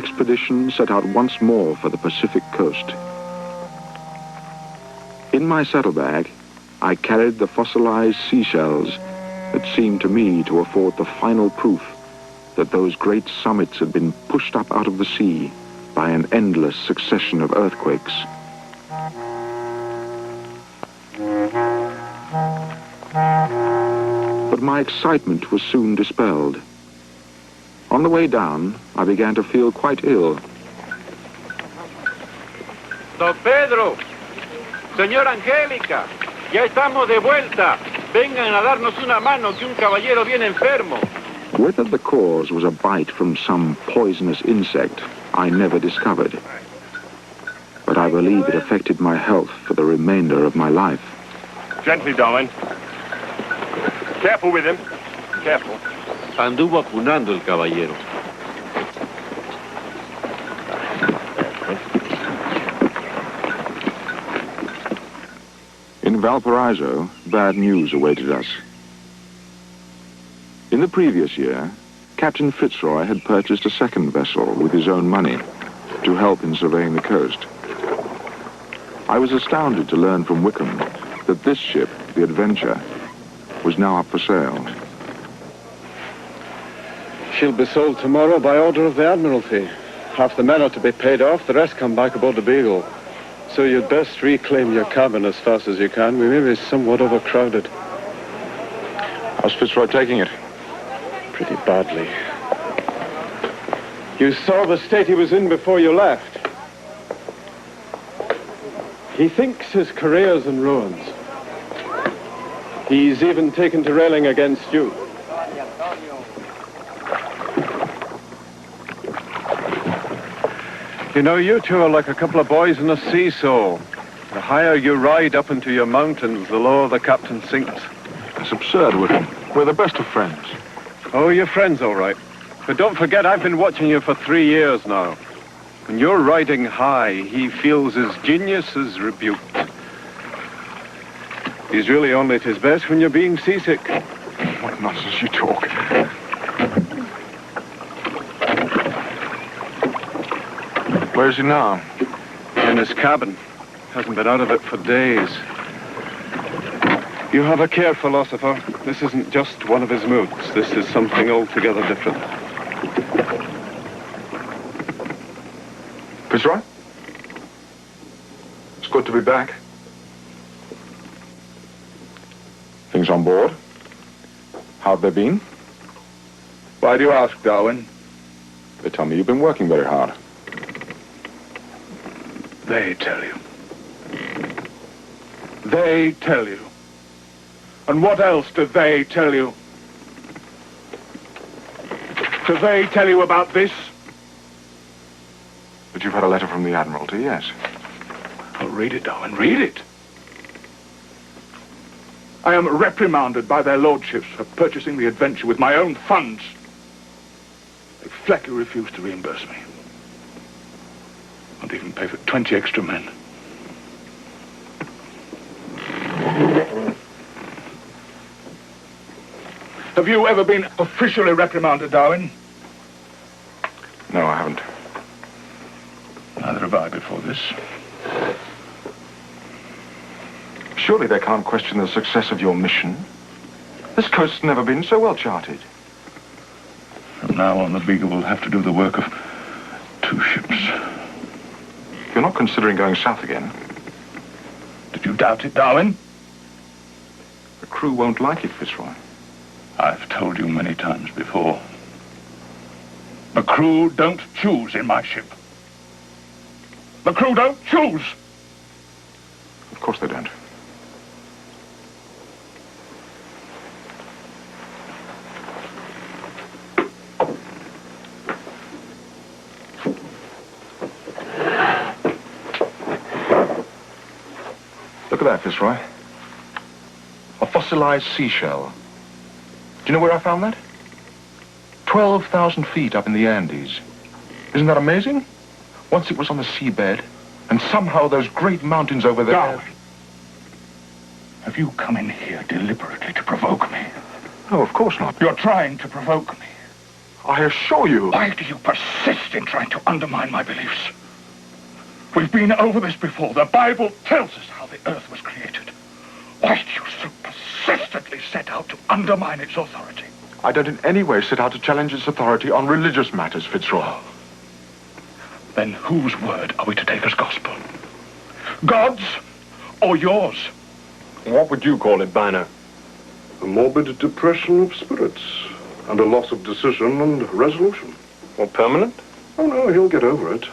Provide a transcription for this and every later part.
expedition set out once more for the Pacific coast. In my saddlebag, I carried the fossilized seashells that seemed to me to afford the final proof that those great summits had been pushed up out of the sea by an endless succession of earthquakes. But my excitement was soon dispelled. On the way down, I began to feel quite ill. Don Pedro, señora Angélica, ya estamos de vuelta. Vengan a darnos una mano que un caballero viene enfermo. Whether the cause was a bite from some poisonous insect, I never discovered. But I believe it affected my health for the remainder of my life. Gently, Darwin. Careful with him. Careful. Anduvo apunando el caballero. In Valparaiso, bad news awaited us. In the previous year, Captain Fitzroy had purchased a second vessel with his own money to help in surveying the coast. I was astounded to learn from Wickham that this ship, the Adventure, was now up for sale. She'll be sold tomorrow by order of the Admiralty. Half the men are to be paid off, the rest come back aboard the Beagle. So you'd best reclaim your cabin as fast as you can. We may be somewhat overcrowded. How's Fitzroy taking it? Pretty badly. You saw the state he was in before you left. He thinks his career's in ruins. He's even taken to railing against you. You know, you two are like a couple of boys in a seesaw. The higher you ride up into your mountains, the lower the captain sinks. That's absurd, Wickham. We're the best of friends. Oh, you're friends, all right. But don't forget, I've been watching you for 3 years now. When you're riding high, he feels his genius is rebuked. He's really only at his best when you're being seasick. What nonsense you talk. Where is he now? In his cabin. Hasn't been out of it for days. You have a care, philosopher. This isn't just one of his moods. This is something altogether different. Fitzroy? It's good to be back. Things on board? How've they been? Why do you ask, Darwin? They tell me you've been working very hard. They tell you. They tell you. And what else do they tell you? Do they tell you about this? But you've had a letter from the Admiralty, yes. Oh, read it, Darwin, read it. I am reprimanded by their lordships for purchasing the Adventure with my own funds. They flatly refuse to reimburse me. Won't even pay for 20 extra men. Have you ever been officially reprimanded, Darwin? No, I haven't. Neither have I before this. Surely they can't question the success of your mission. This coast's never been so well charted. From now on, the Beagle will have to do the work of 2 ships. You're not considering going south again? Did you doubt it, Darwin? The crew won't like it, Fitzroy. I've told you many times before. The crew don't choose in my ship. The crew don't choose. Of course they don't. Look at that, Fitzroy. A fossilized seashell. Do you know where I found that? 12,000 feet up in the Andes. Isn't that amazing? Once it was on the seabed, and somehow those great mountains over there... Darwin, have you come in here deliberately to provoke me? No, of course not. You're trying to provoke me. I assure you. Why do you persist in trying to undermine my beliefs? We've been over this before. The Bible tells us how the earth was created. Why do you so persistently set out to undermine its authority? I don't in any way set out to challenge its authority on religious matters, Fitzroy. Then whose word are we to take as gospel? God's or yours? What would you call it, Bino? A morbid depression of spirits and a loss of decision and resolution. Or permanent? Oh, no, he'll get over it,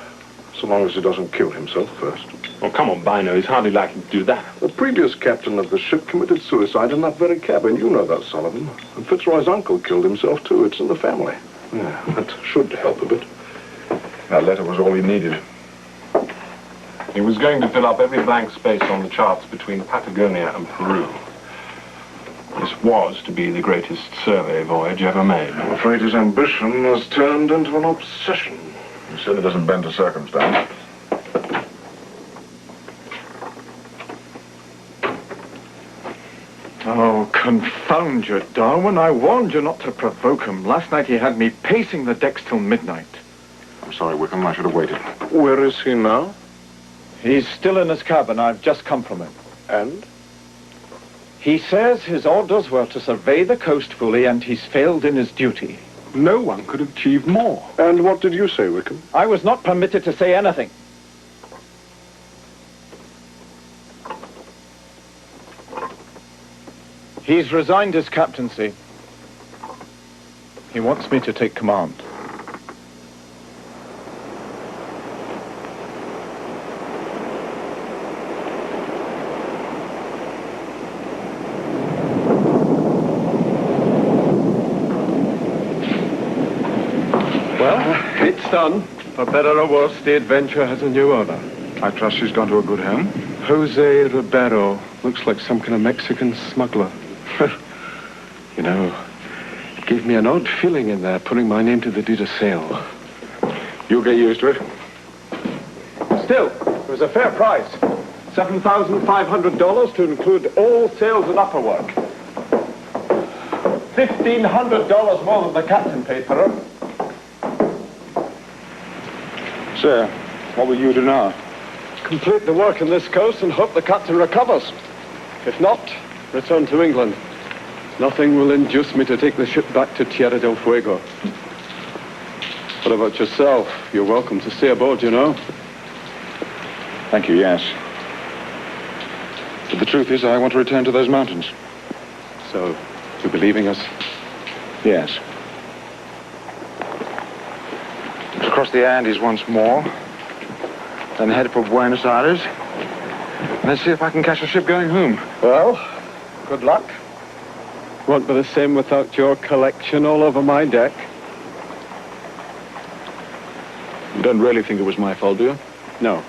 so long as he doesn't kill himself first. Oh, come on, Bino. He's hardly likely to do that. The previous captain of the ship committed suicide in that very cabin. You know that, Sullivan. And Fitzroy's uncle killed himself, too. It's in the family. Yeah, that should help a bit. That letter was all he needed. He was going to fill up every blank space on the charts between Patagonia and Peru. This was to be the greatest survey voyage ever made. I'm afraid his ambition has turned into an obsession. He certainly doesn't bend to circumstance. Oh, confound you, Darwin. I warned you not to provoke him. Last night he had me pacing the decks till midnight. I'm sorry, Wickham. I should have waited. Where is he now? He's still in his cabin. I've just come from him. And? He says his orders were to survey the coast fully, and he's failed in his duty. No one could have achieved more. And what did you say, Wickham? I was not permitted to say anything. He's resigned his captaincy. He wants me to take command. Well, it's done. For better or worse, the adventure has a new owner. I trust she's gone to a good home. Jose Ribeiro. Looks like some kind of Mexican smuggler. You know, it gave me an odd feeling in there, putting my name to the deed of sale. You'll get used to it. Still, it was a fair price. $7,500 to include all sails and upper work. $1,500 more than the captain paid for her. Sir, what will you do now? Complete the work on this coast and hope the captain recovers. If not, return to England. Nothing will induce me to take the ship back to Tierra del Fuego. What about yourself? You're welcome to stay aboard, you know. Thank you, yes. But the truth is, I want to return to those mountains. So, you'll be leaving us? Yes. Across the Andes once more, then head for Buenos Aires, and then see if I can catch a ship going home. Well, good luck. Won't be the same without your collection all over my deck. You don't really think it was my fault, do you? No.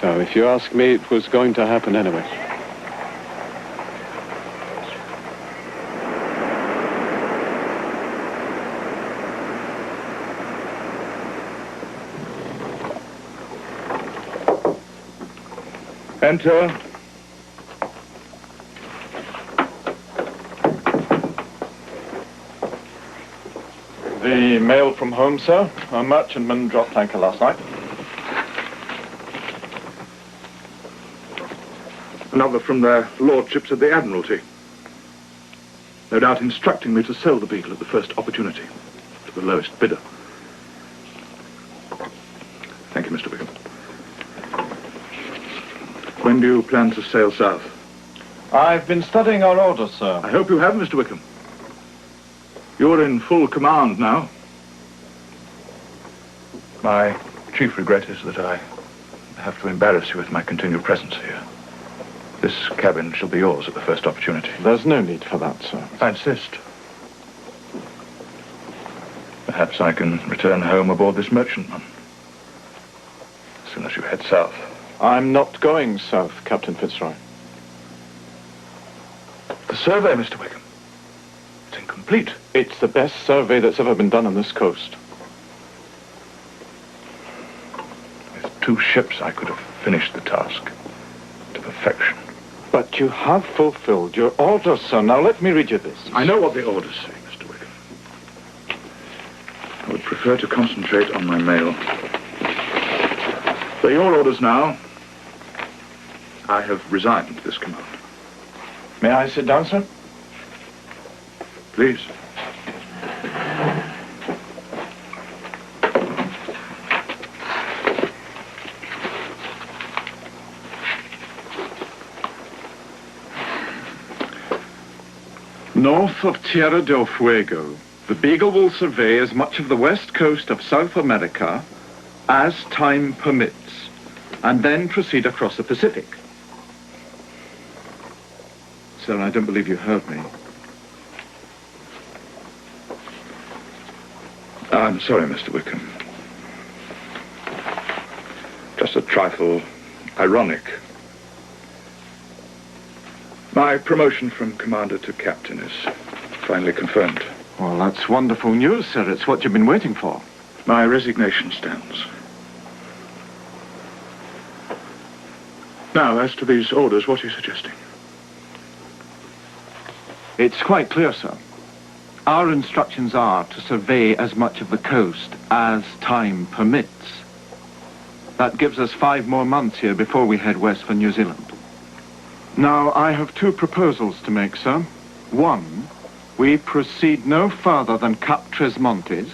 No, if you ask me, it was going to happen anyway. Enter. The mail from home, sir. A merchantman dropped anchor last night. Another from their lordships of the Admiralty. No doubt instructing me to sell the Beagle at the first opportunity, to the lowest bidder. Thank you, Mr. Wickham. When do you plan to sail south? I've been studying our orders, sir. I hope you have, Mr. Wickham. You're in full command now. My chief regret is that I have to embarrass you with my continued presence here. This cabin shall be yours at the first opportunity. There's no need for that, sir. I insist. Perhaps I can return home aboard this merchantman as soon as you head south. I'm not going south, Captain Fitzroy. The survey, Mr. Wickham. It's incomplete. It's the best survey that's ever been done on this coast. With 2 ships, I could have finished the task to perfection. But you have fulfilled your orders, sir. Now let me read you this. I know what the orders say, Mr. Wickham. prefer to concentrate on my mail. For your orders now, I have resigned this command. May I sit down, sir? Please. North of Tierra del Fuego, the Beagle will survey as much of the west coast of South America as time permits, and then proceed across the Pacific. Sir, I don't believe you heard me. I'm sorry, Mr. Wickham. Just a trifle ironic. My promotion from commander to captain is finally confirmed. Well, that's wonderful news, sir. It's what you've been waiting for. My resignation stands. Now, as to these orders, what are you suggesting? It's quite clear, sir. Our instructions are to survey as much of the coast as time permits. That gives us 5 more months here before we head west for New Zealand. Now, I have 2 proposals to make, sir. 1, we proceed no further than Cap Tres Montes,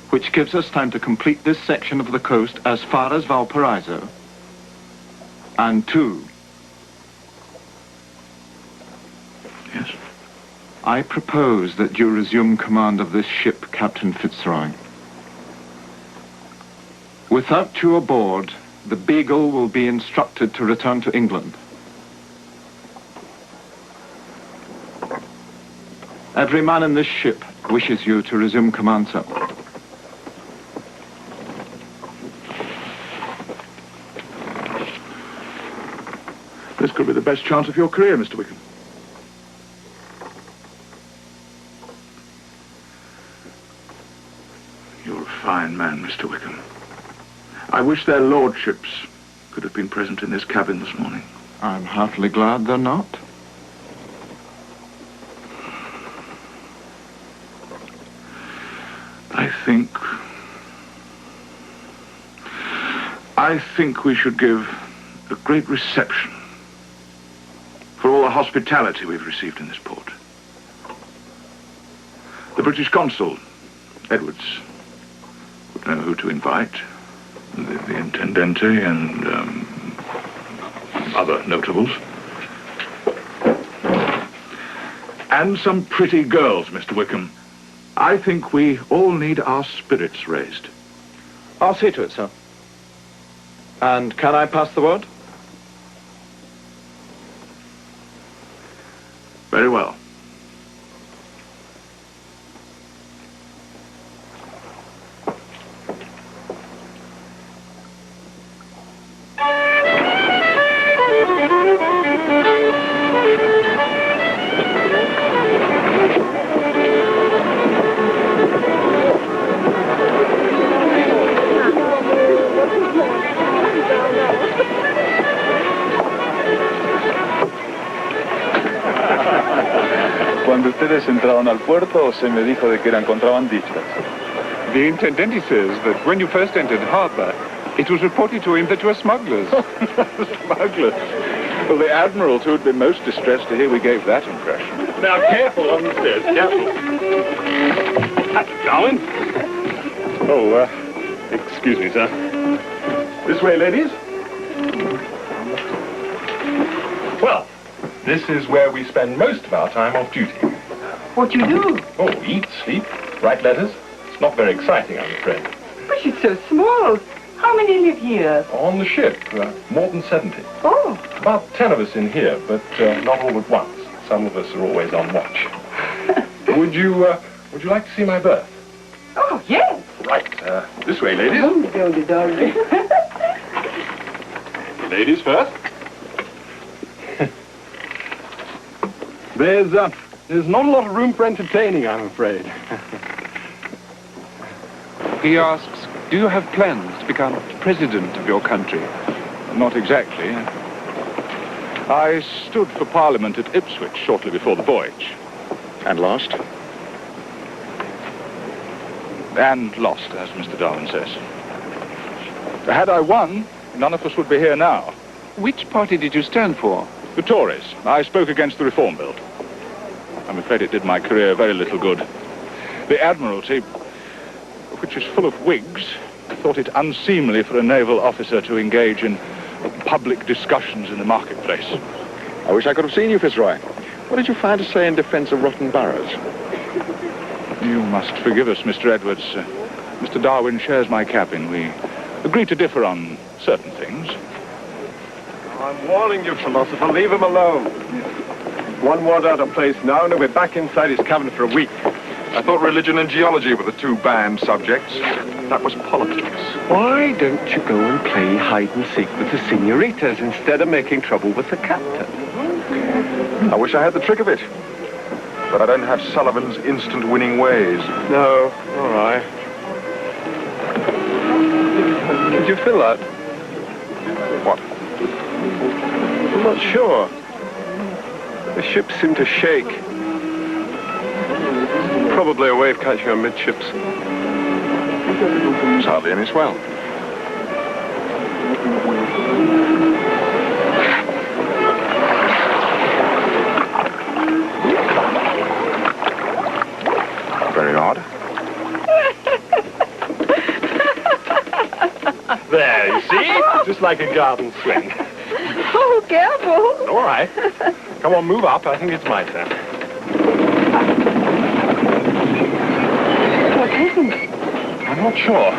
which gives us time to complete this section of the coast as far as Valparaiso. And 2, Yes? I propose that you resume command of this ship, Captain Fitzroy. Without you aboard, the Beagle will be instructed to return to England. Every man in this ship wishes you to resume command, sir. This could be the best chance of your career, Mr. Wickham. You're a fine man, Mr. Wickham. I wish their lordships could have been present in this cabin this morning. I'm heartily glad they're not. I think we should give a great reception for all the hospitality we've received in this port. The British consul, Edwards, would know who to invite. The Intendente and other notables. And some pretty girls, Mr. Wickham. I think we all need our spirits raised. I'll see to it, sir. And can I pass the word? Very well. Cuando ustedes entraron al puerto, se me dijo de que eran contrabandistas. The Intendente says that when you first entered harbor, it was reported to him that you were smugglers. Smugglers? Well, the Admiral, too, would be most distressed to hear we gave that impression. Now, careful on the stairs, careful. Darwin? Oh, excuse me, sir. This way, ladies. Well, this is where we spend most of our time off duty. What you do? Oh, eat, sleep, write letters. It's not very exciting, I'm afraid. But it's so small. How many live here? On the ship, more than 70. Oh. About 10 of us in here, but not all at once. Some of us are always on watch. Would you like to see my berth? Oh, yes. Right, this way, ladies. Oh, Darwin. Ladies first. There's not a lot of room for entertaining, I'm afraid. He asks, do you have plans to become president of your country? Not exactly. I stood for Parliament at Ipswich shortly before the voyage. And lost? And lost, as Mr. Darwin says. Had I won, none of us would be here now. Which party did you stand for? The Tories. I spoke against the Reform Bill. I'm afraid it did my career very little good. The Admiralty, which is full of Whigs, thought it unseemly for a naval officer to engage in public discussions in the marketplace. I wish I could have seen you, Fitzroy. What did you find to say in defense of rotten boroughs? You must forgive us, Mr. Edwards. Mr. Darwin shares my cabin. We agree to differ on certain things. I'm warning you, philosopher, leave him alone. One word out of place now, and he'll be back inside his cabin for a week. I thought religion and geology were the two banned subjects. That was politics. Why don't you go and play hide and seek with the senoritas instead of making trouble with the captain? I wish I had the trick of it. But I don't have Sullivan's instant winning ways. No, all right. Did you feel that? What? I'm not sure. The ship seemed to shake. Probably a wave catching amidships. There's hardly any swell. Very odd. There, you see? Just like a garden swing. Oh, careful. All right. Come on, move up. I think it's my turn. What happened? I'm not sure.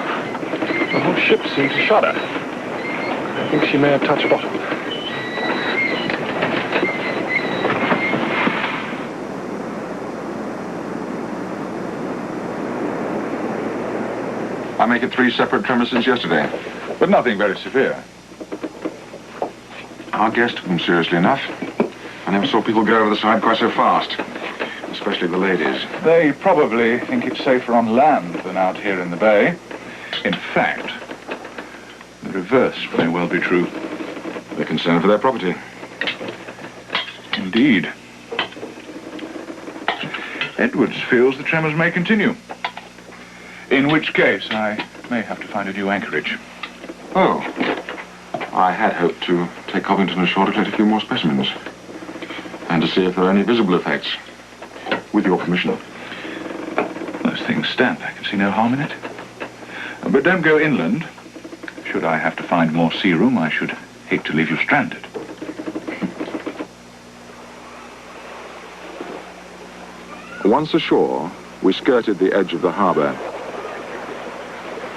The whole ship seemed to shudder. I think she may have touched bottom. I make it 3 separate tremors since yesterday. But nothing very severe. Our guest took them seriously enough. I never saw people go over the side quite so fast. Especially the ladies. They probably think it's safer on land than out here in the bay. In fact, the reverse may well be true. They're concerned for their property. Indeed. Edwards feels the tremors may continue. In which case, I may have to find a new anchorage. Oh. I had hoped to take Covington ashore to collect a few more specimens. And to see if there are any visible effects. With your permission. Those things stand. I can see no harm in it. But don't go inland. Should I have to find more sea room, I should hate to leave you stranded. Once ashore, we skirted the edge of the harbor.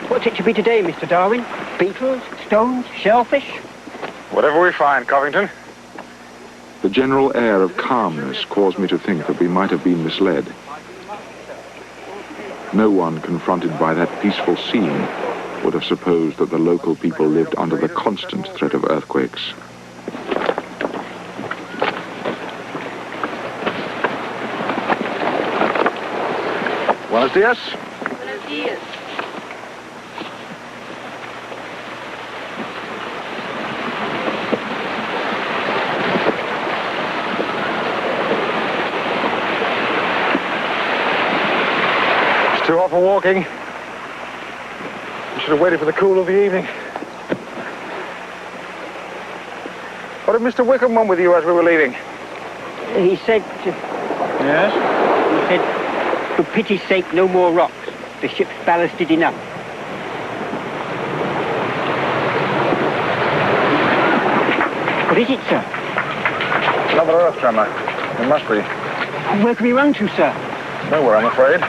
What's it to be today, Mr. Darwin? Beetles, stones, shellfish? Whatever we find, Covington. The general air of calmness caused me to think that we might have been misled. No one confronted by that peaceful scene would have supposed that the local people lived under the constant threat of earthquakes. Buenos dias. Buenos dias. Too hot for walking. We should have waited for the cool of the evening. What did Mr. Wickham want with you as we were leaving? He said... Yes? He said, for pity's sake, no more rocks. The ship's ballasted enough. What is it, sir? Another earth tremor. It must be. Where can we run to, sir? Nowhere, I'm afraid.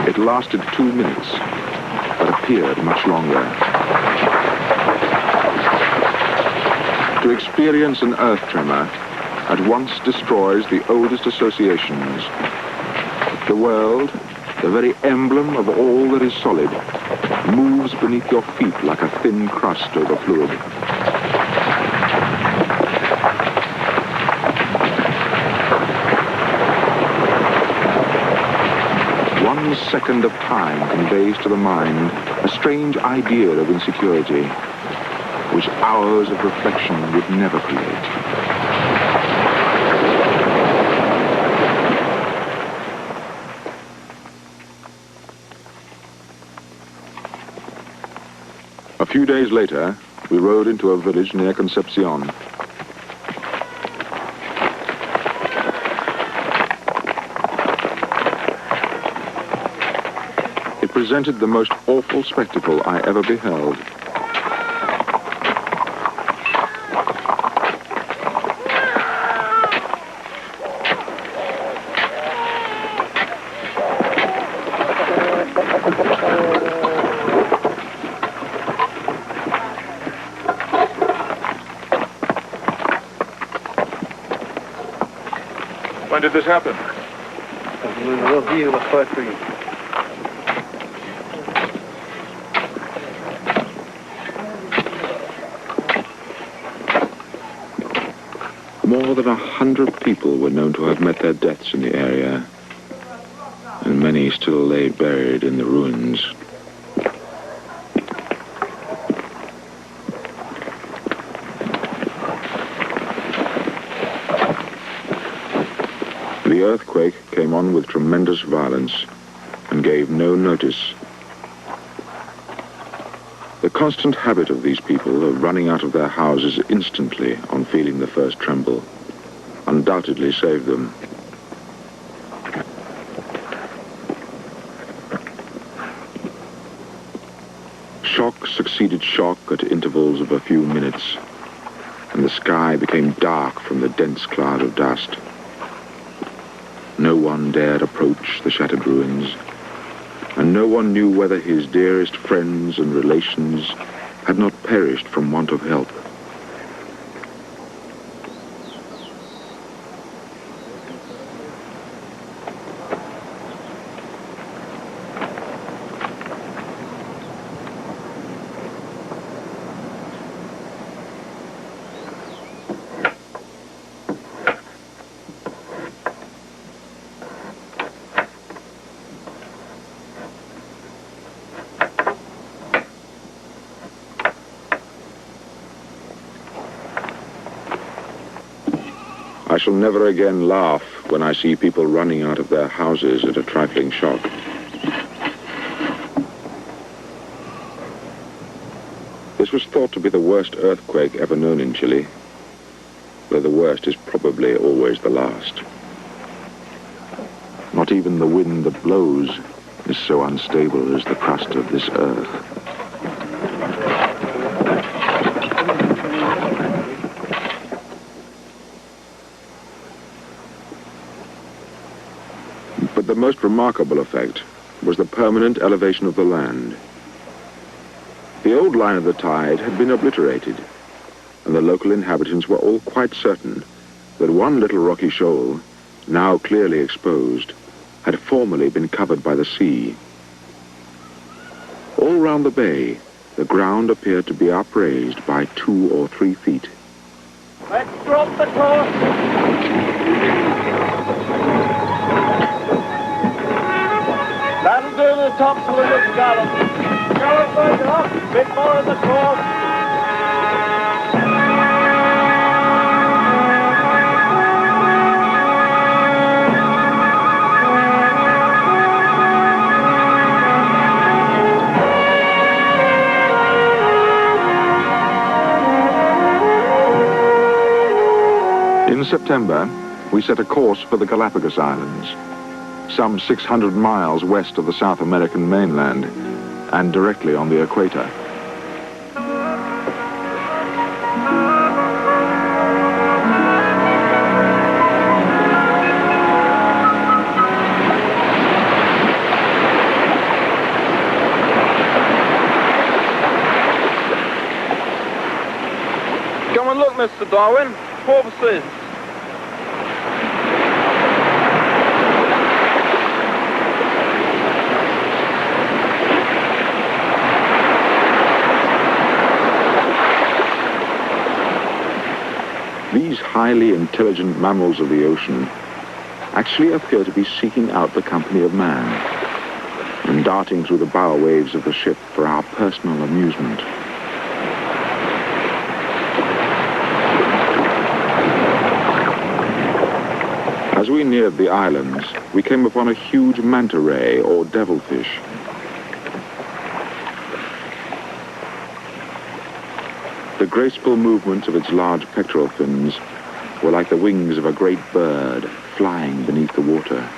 It lasted 2 minutes, but appeared much longer. To experience an earth tremor at once destroys the oldest associations. The world, the very emblem of all that is solid, moves beneath your feet like a thin crust over fluid. One second of time conveys to the mind a strange idea of insecurity. which hours of reflection would never create. A few days later, we rode into a village near Concepcion. It presented the most awful spectacle I ever beheld. When did this happen? More than 100 people were known to have met their deaths in the area, and many still lay buried in the ruins. The earthquake came on with tremendous violence and gave no notice. The constant habit of these people of running out of their houses instantly on feeling the first tremble undoubtedly saved them. Shock succeeded shock at intervals of a few minutes, and the sky became dark from the dense cloud of dust. No one dared approach the shattered ruins, and no one knew whether his dearest friends and relations had not perished from want of help. I shall never again laugh when I see people running out of their houses at a trifling shock. This was thought to be the worst earthquake ever known in Chile, though the worst is probably always the last. Not even the wind that blows is so unstable as the crust of this earth. But the most remarkable effect was the permanent elevation of the land. The old line of the tide had been obliterated, and the local inhabitants were all quite certain that one little rocky shoal, now clearly exposed, had formerly been covered by the sea. All round the bay, the ground appeared to be upraised by 2 or 3 feet. Let's drop the course. That'll do the topsail of the scallop. Scallop right up, bit more of the course. In September, we set a course for the Galapagos Islands, some 600 miles west of the South American mainland and directly on the equator. Come and look, Mr. Darwin. Porpoises. These highly intelligent mammals of the ocean actually appear to be seeking out the company of man and darting through the bow waves of the ship for our personal amusement. As we neared the islands, we came upon a huge manta ray, or devilfish. The graceful movements of its large pectoral fins were like the wings of a great bird flying beneath the water.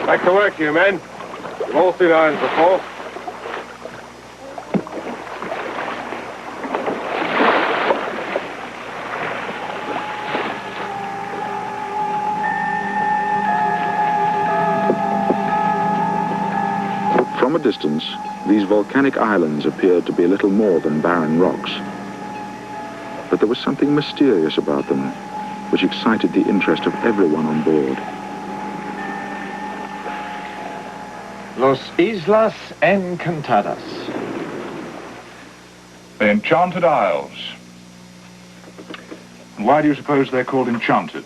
Back to work, you men. You've all seen irons before. From a distance, these volcanic islands appeared to be little more than barren rocks. But there was something mysterious about them, which excited the interest of everyone on board. Los Islas Encantadas. The Enchanted Isles. And why do you suppose they're called enchanted?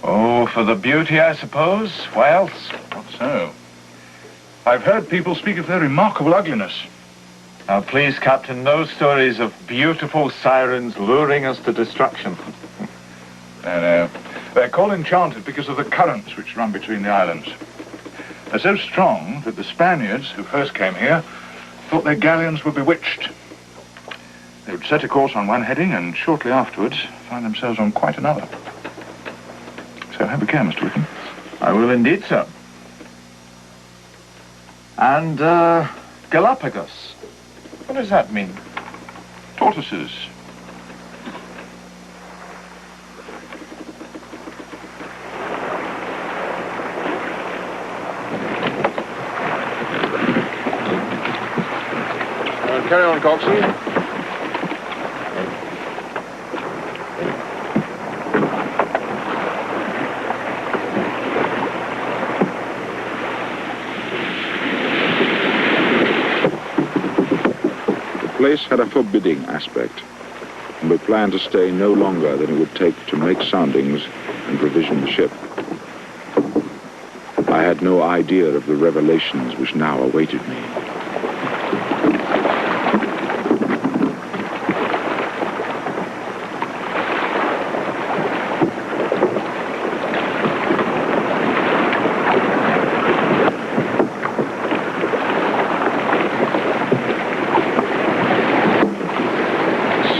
Oh, for the beauty, I suppose. Why else? Not so. I've heard people speak of their remarkable ugliness. Now, please, Captain, no stories of beautiful sirens luring us to destruction. No. They're called enchanted because of the currents which run between the islands. They're so strong that the Spaniards, who first came here, thought their galleons were bewitched. They would set a course on one heading and shortly afterwards find themselves on quite another. So have a care, Mr. Wickham. I will indeed, sir. And, Galapagos. What does that mean? Tortoises. Carry on, coxswain. The place had a forbidding aspect, and we planned to stay no longer than it would take to make soundings and provision the ship. I had no idea of the revelations which now awaited me.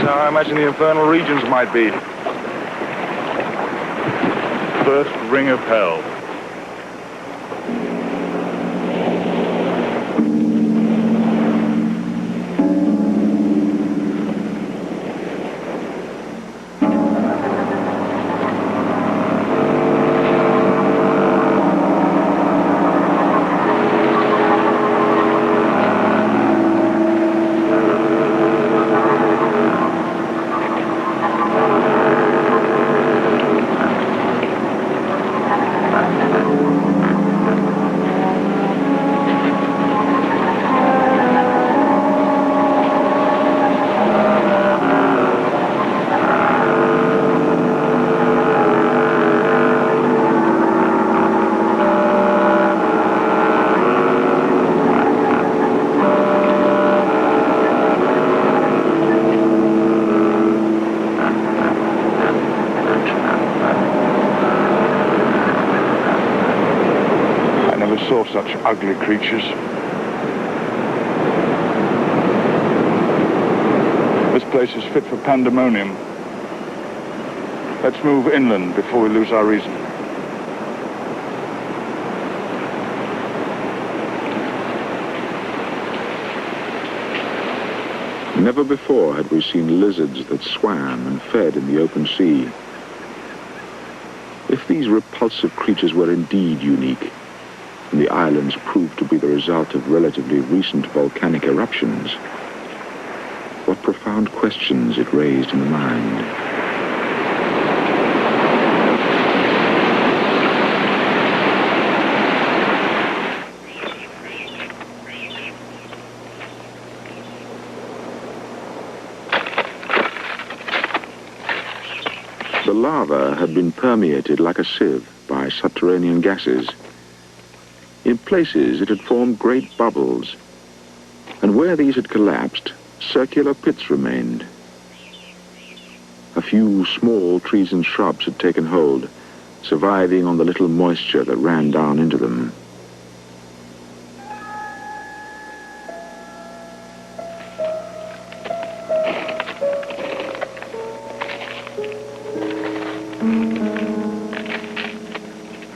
I imagine the infernal regions might be. First ring of hell. Saw such ugly creatures. This place is fit for pandemonium. Let's move inland before we lose our reason. Never before had we seen lizards that swam and fed in the open sea. If these repulsive creatures were indeed unique, and the islands proved to be the result of relatively recent volcanic eruptions, what profound questions it raised in the mind. lava had been permeated like a sieve by subterranean gases. In places, it had formed great bubbles, and where these had collapsed, circular pits remained. A few small trees and shrubs had taken hold, surviving on the little moisture that ran down into them.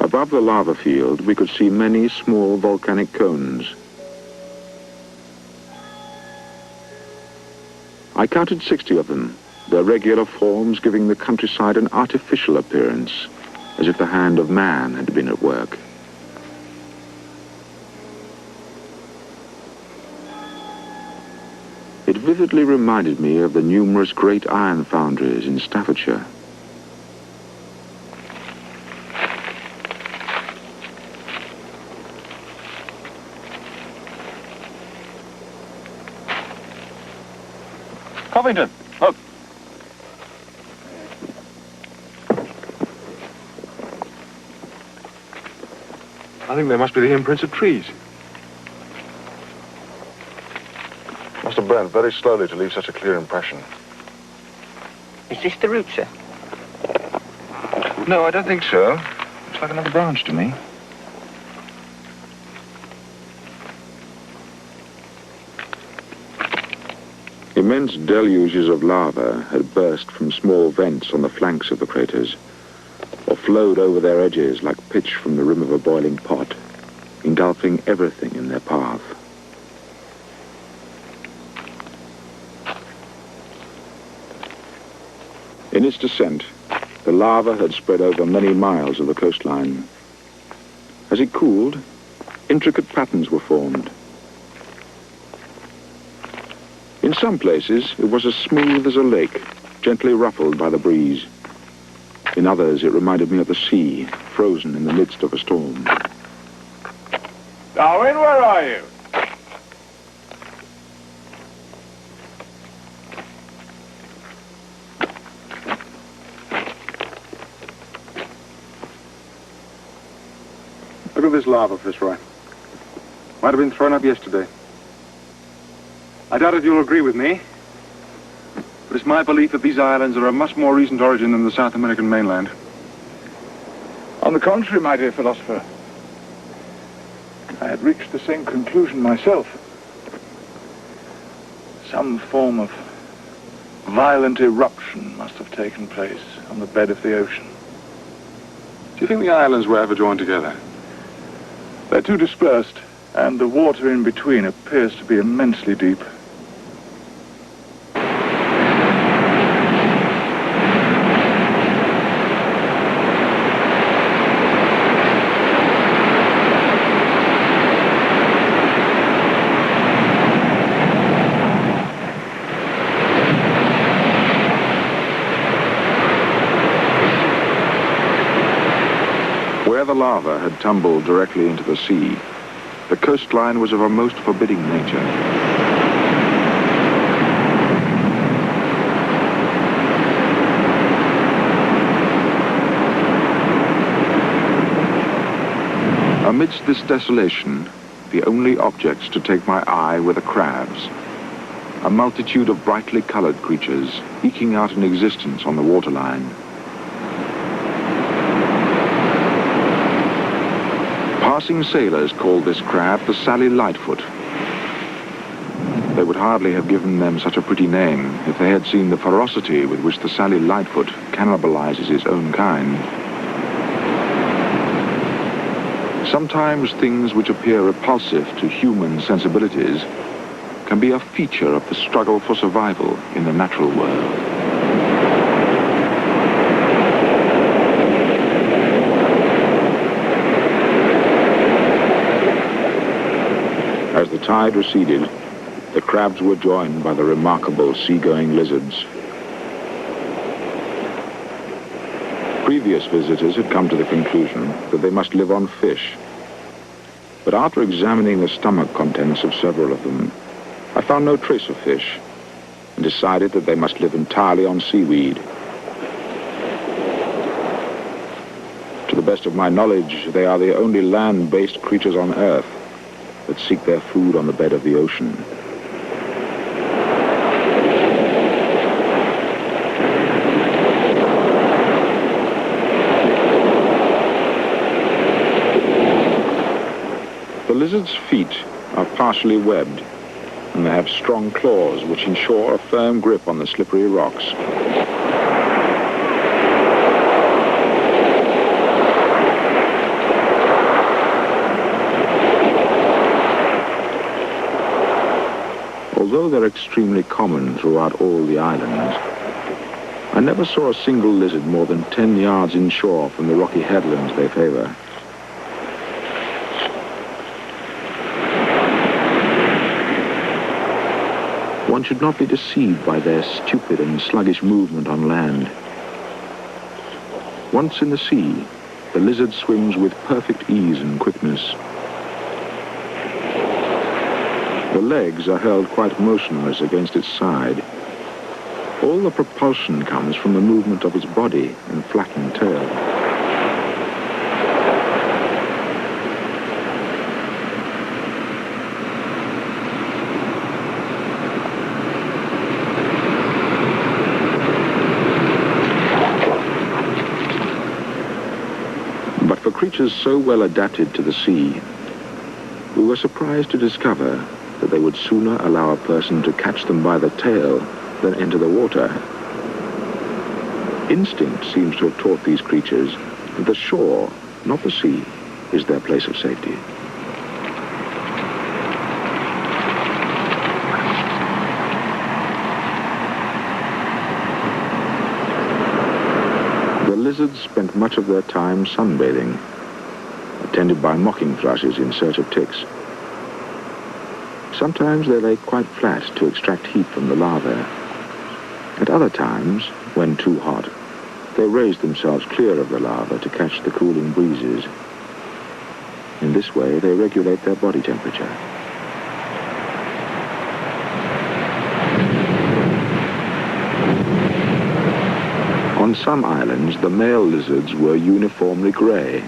Above the lava field, we could see many small volcanic cones. I counted 60 of them, their regular forms giving the countryside an artificial appearance, as if the hand of man had been at work. It vividly reminded me of the numerous great iron foundries in Staffordshire. Covington, look. I think they must be the imprints of trees. Must have burned very slowly to leave such a clear impression. Is this the root, sir? No, I don't think so. Looks like another branch to me. Immense deluges of lava had burst from small vents on the flanks of the craters, or flowed over their edges like pitch from the rim of a boiling pot, engulfing everything in their path. In its descent, the lava had spread over many miles of the coastline. As it cooled, intricate patterns were formed. In some places, it was as smooth as a lake, gently ruffled by the breeze. In others, it reminded me of the sea, frozen in the midst of a storm. Darwin, where are you? Look at this lava, Fitzroy. Might have been thrown up yesterday. I doubt if you'll agree with me, but it's my belief that these islands are of much more recent origin than the South American mainland. On the contrary, my dear philosopher, I had reached the same conclusion myself. Some form of violent eruption must have taken place on the bed of the ocean. Do you think the islands were ever joined together? They're too dispersed, and the water in between appears to be immensely deep. Where the lava had tumbled directly into the sea, the coastline was of a most forbidding nature. Amidst this desolation, the only objects to take my eye were the crabs, a multitude of brightly colored creatures eking out an existence on the waterline. Passing sailors called this crab the Sally Lightfoot. They would hardly have given them such a pretty name if they had seen the ferocity with which the Sally Lightfoot cannibalizes its own kind. Sometimes things which appear repulsive to human sensibilities can be a feature of the struggle for survival in the natural world. As the tide receded, the crabs were joined by the remarkable seagoing lizards. Previous visitors had come to the conclusion that they must live on fish. But after examining the stomach contents of several of them, I found no trace of fish and decided that they must live entirely on seaweed. the best of my knowledge, they are the only land-based creatures on Earth that seek their food on the bed of the ocean. The lizard's feet are partially webbed, and they have strong claws which ensure a firm grip on the slippery rocks. Although they're extremely common throughout all the islands, I never saw a single lizard more than 10 yards inshore from the rocky headlands they favor. One should not be deceived by their stupid and sluggish movement on land. Once in the sea, the lizard swims with perfect ease and quickness. The legs are held quite motionless against its side. All the propulsion comes from the movement of its body and flattened tail. But for creatures so well adapted to the sea, we were surprised to discover that they would sooner allow a person to catch them by the tail than enter the water. Instinct seems to have taught these creatures that the shore, not the sea, is their place of safety. The lizards spent much of their time sunbathing, attended by mocking thrushes in search of ticks. Sometimes they lay quite flat to extract heat from the larvae. At other times, when too hot, they raise themselves clear of the larva to catch the cooling breezes. In this way, they regulate their body temperature. On some islands, the male lizards were uniformly gray.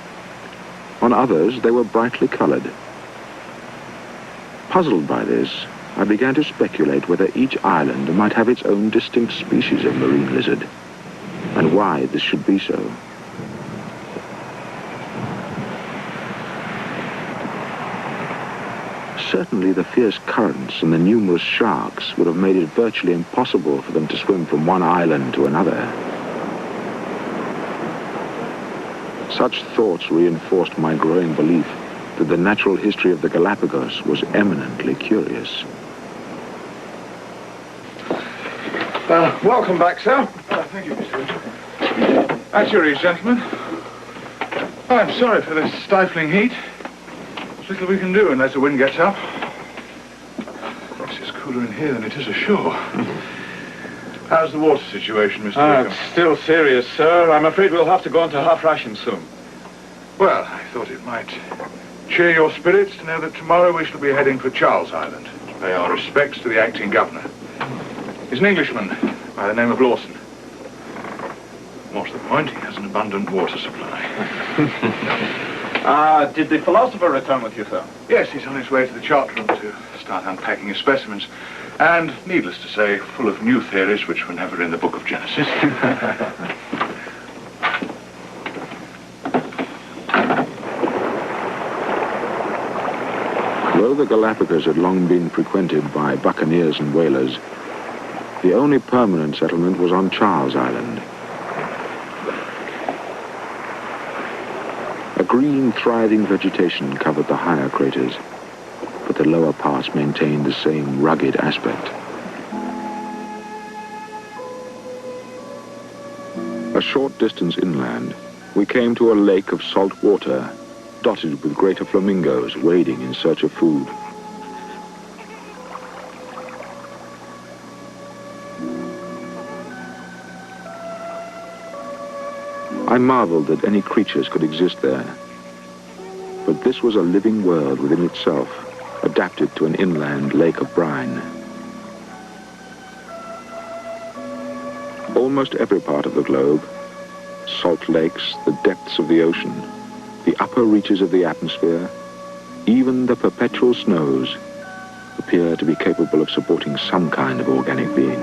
On others, they were brightly colored. Puzzled by this, I began to speculate whether each island might have its own distinct species of marine lizard, and why this should be so. Certainly the fierce currents and the numerous sharks would have made it virtually impossible for them to swim from one island to another. Such thoughts reinforced my growing belief that the natural history of the Galapagos was eminently curious. Welcome back, sir. Thank you, Mr. Richard. At your ease, gentlemen. I'm sorry for this stifling heat. There's little we can do unless the wind gets up. This is cooler in here than it is ashore. How's the water situation, Mr. Wickham? It's still serious, sir. I'm afraid we'll have to go on to half ration soon. Well, I thought it might cheer your spirits to know that tomorrow we shall be heading for Charles Island to pay our respects to the acting governor. He's an Englishman by the name of Lawson. More to the point, he has an abundant water supply. Did the philosopher return with you, sir? Yes, he's on his way to the chart room to start unpacking his specimens. And, needless to say, full of new theories which were never in the book of Genesis. Though the Galapagos had long been frequented by buccaneers and whalers, the only permanent settlement was on Charles Island. A green, thriving vegetation covered the higher craters, but the lower parts maintained the same rugged aspect. A short distance inland, we came to a lake of salt water, dotted with greater flamingos wading in search of food. I marveled that any creatures could exist there, but this was a living world within itself, adapted to an inland lake of brine. Almost every part of the globe, salt lakes, the depths of the ocean, the upper reaches of the atmosphere, even the perpetual snows appear to be capable of supporting some kind of organic being.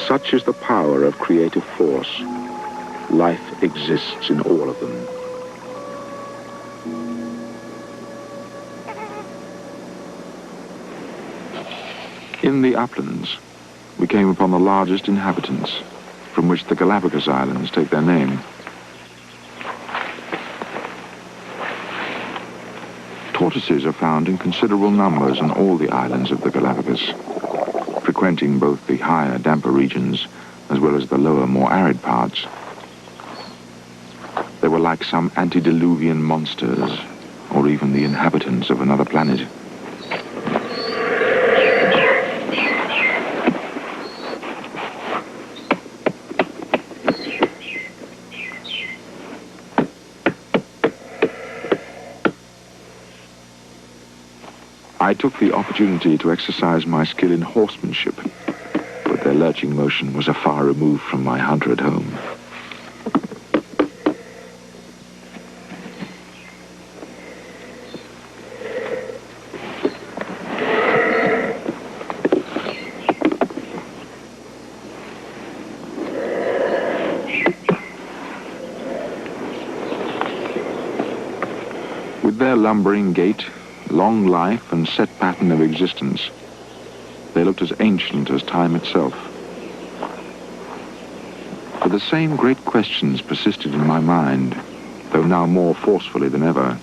Such is the power of creative force. Life exists in all of them. In the uplands, we came upon the largest inhabitants, from which the Galapagos Islands take their name. Tortoises are found in considerable numbers on all the islands of the Galapagos, frequenting both the higher, damper regions as well as the lower, more arid parts. They were like some antediluvian monsters, or even the inhabitants of another planet. I took the opportunity to exercise my skill in horsemanship, but their lurching motion was a far remove from my hunter at home. With their lumbering gait, long life and set pattern of existence, they looked as ancient as time itself. But the same great questions persisted in my mind, though now more forcefully than ever.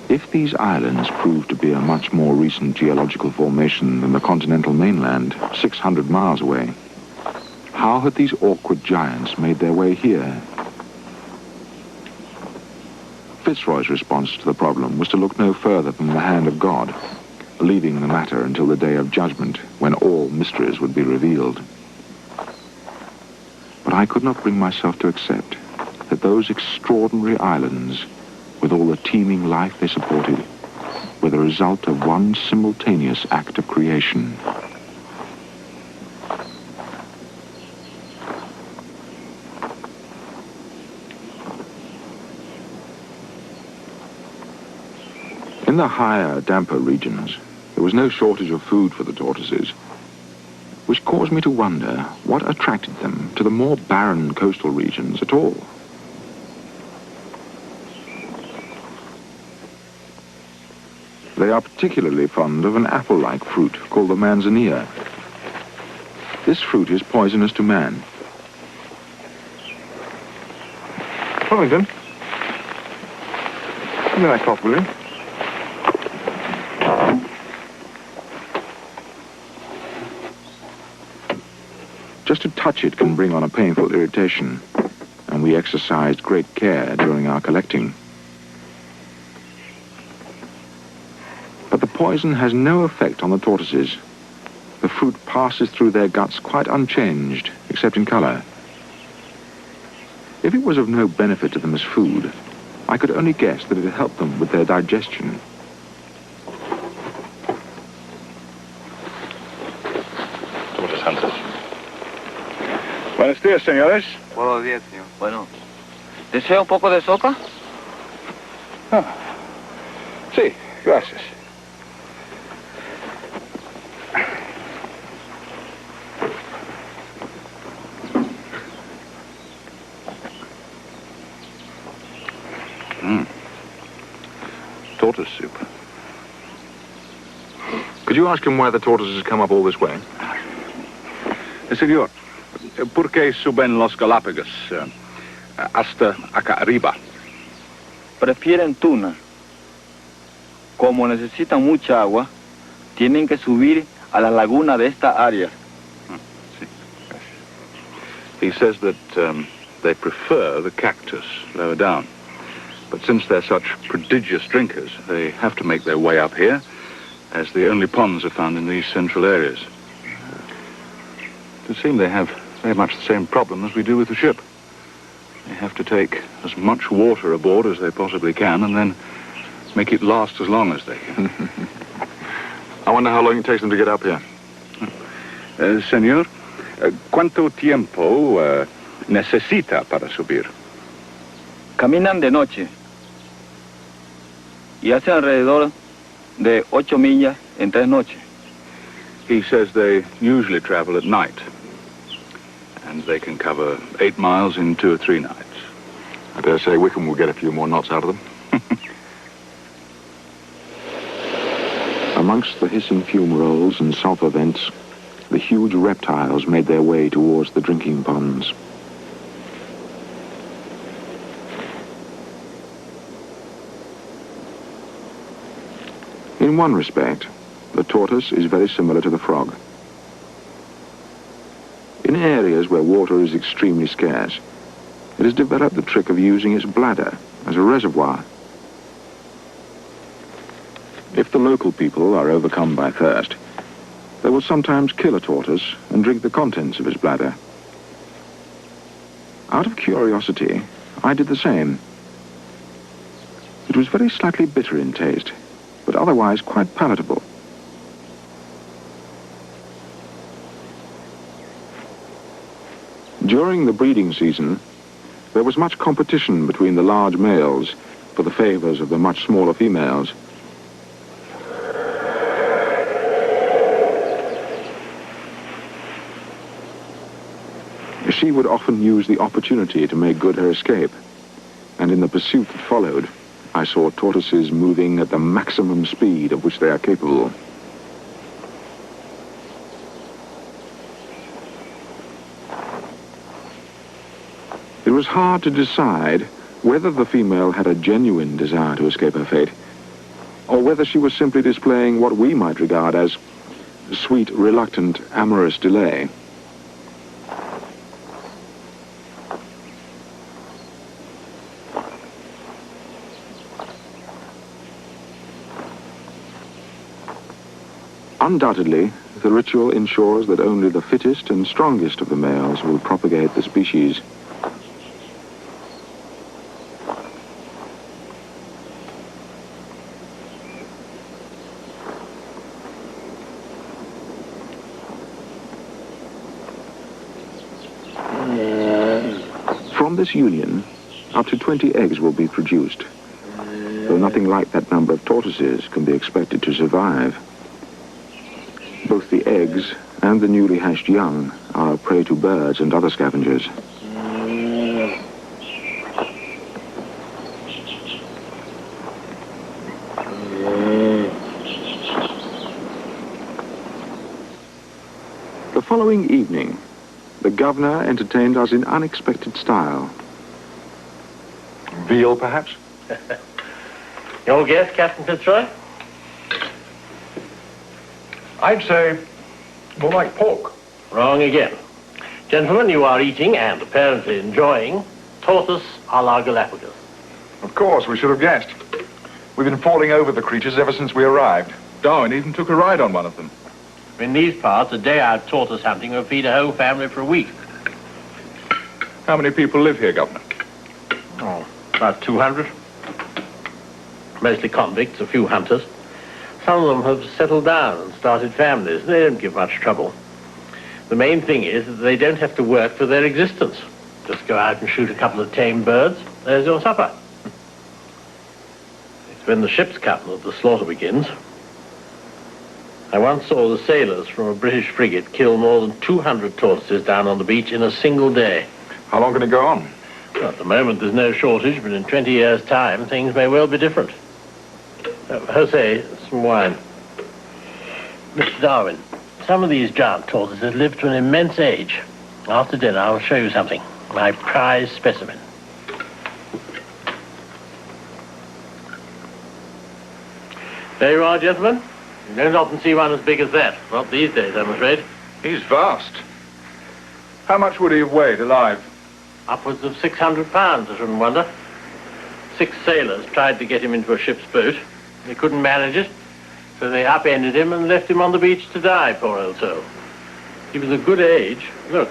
If these islands proved to be a much more recent geological formation than the continental mainland, 600 miles away, how had these awkward giants made their way here? Fitzroy's response to the problem was to look no further than the hand of God, leaving the matter until the day of judgment, when all mysteries would be revealed. But I could not bring myself to accept that those extraordinary islands, with all the teeming life they supported, were the result of one simultaneous act of creation. In the higher, damper regions, there was no shortage of food for the tortoises, which caused me to wonder what attracted them to the more barren coastal regions at all. They are particularly fond of an apple-like fruit called the manzanilla. This fruit is poisonous to man. Wellington, give me that cloth, will you? Just to touch it can bring on a painful irritation, and we exercised great care during our collecting. But the poison has no effect on the tortoises. The fruit passes through their guts quite unchanged, except in color. If it was of no benefit to them as food, I could only guess that it had helped them with their digestion. Tortoise hunters. Buenos días, señores. Buenos días, señor. Bueno, ¿desea un poco de sopa? Sí, gracias. Tortoise soup. Could you ask him why the tortoises come up all this way? Señor, ¿por qué suben los Galápagos hasta acá arriba? Prefieren tuna. Como necesitan mucha agua, tienen que subir a la laguna de esta área. Sí, gracias. He says that they prefer the cactus lower down. But since they're such prodigious drinkers, they have to make their way up here, as the only ponds are found in these central areas. It would seem they have very much the same problem as we do with the ship. They have to take as much water aboard as they possibly can, and then make it last as long as they can. I wonder how long it takes them to get up here. Senor, ¿Cuánto tiempo necesita para subir? Caminan de noche y hacen alrededor de 8 millas en 3 noches. He says they usually travel at night, and they can cover 8 miles in 2 or 3 nights. I dare say Wickham will get a few more knots out of them. Amongst the hissing fume rolls and sulfur vents, the huge reptiles made their way towards the drinking ponds. In one respect, the tortoise is very similar to the frog. In areas where water is extremely scarce, it has developed the trick of using its bladder as a reservoir. If the local people are overcome by thirst, they will sometimes kill a tortoise and drink the contents of its bladder. Out of curiosity, I did the same. It was very slightly bitter in taste, but otherwise quite palatable. During the breeding season, there was much competition between the large males for the favors of the much smaller females. She would often use the opportunity to make good her escape, and in the pursuit that followed, I saw tortoises moving at the maximum speed of which they are capable. It was hard to decide whether the female had a genuine desire to escape her fate, or whether she was simply displaying what we might regard as sweet, reluctant, amorous delay. Undoubtedly, the ritual ensures that only the fittest and strongest of the males will propagate the species. From this union, up to 20 eggs will be produced, though nothing like that number of tortoises can be expected to survive. Both the eggs and the newly hatched young are a prey to birds and other scavengers. The following evening, the governor entertained us in unexpected style. Veal, perhaps? Your guess, Captain Fitzroy? I'd say more like pork. Wrong again. Gentlemen, you are eating and apparently enjoying tortoise a la Galapagos. Of course, we should have guessed. We've been falling over the creatures ever since we arrived. Darwin even took a ride on one of them. In these parts, a day out tortoise hunting will feed a whole family for a week. How many people live here, Governor? Oh, about 200. Mostly convicts, a few hunters. Some of them have settled down and started families. They don't give much trouble. The main thing is that they don't have to work for their existence. Just go out and shoot a couple of tame birds. There's your supper. It's when the ships come that the slaughter begins. I once saw the sailors from a British frigate kill more than 200 tortoises down on the beach in a single day. How long can it go on? Well, at the moment there's no shortage, but in 20 years' time things may well be different. Jose, some wine. Mr. Darwin, some of these giant tortoises live to an immense age. After dinner, I'll show you something. My prize specimen. There you are, gentlemen. You don't often see one as big as that. Not these days, I'm afraid. He's vast. How much would he have weighed alive? Upwards of 600 pounds, I shouldn't wonder. 6 sailors tried to get him into a ship's boat. They couldn't manage it, so they upended him and left him on the beach to die, poor old soul. He was a good age. Look.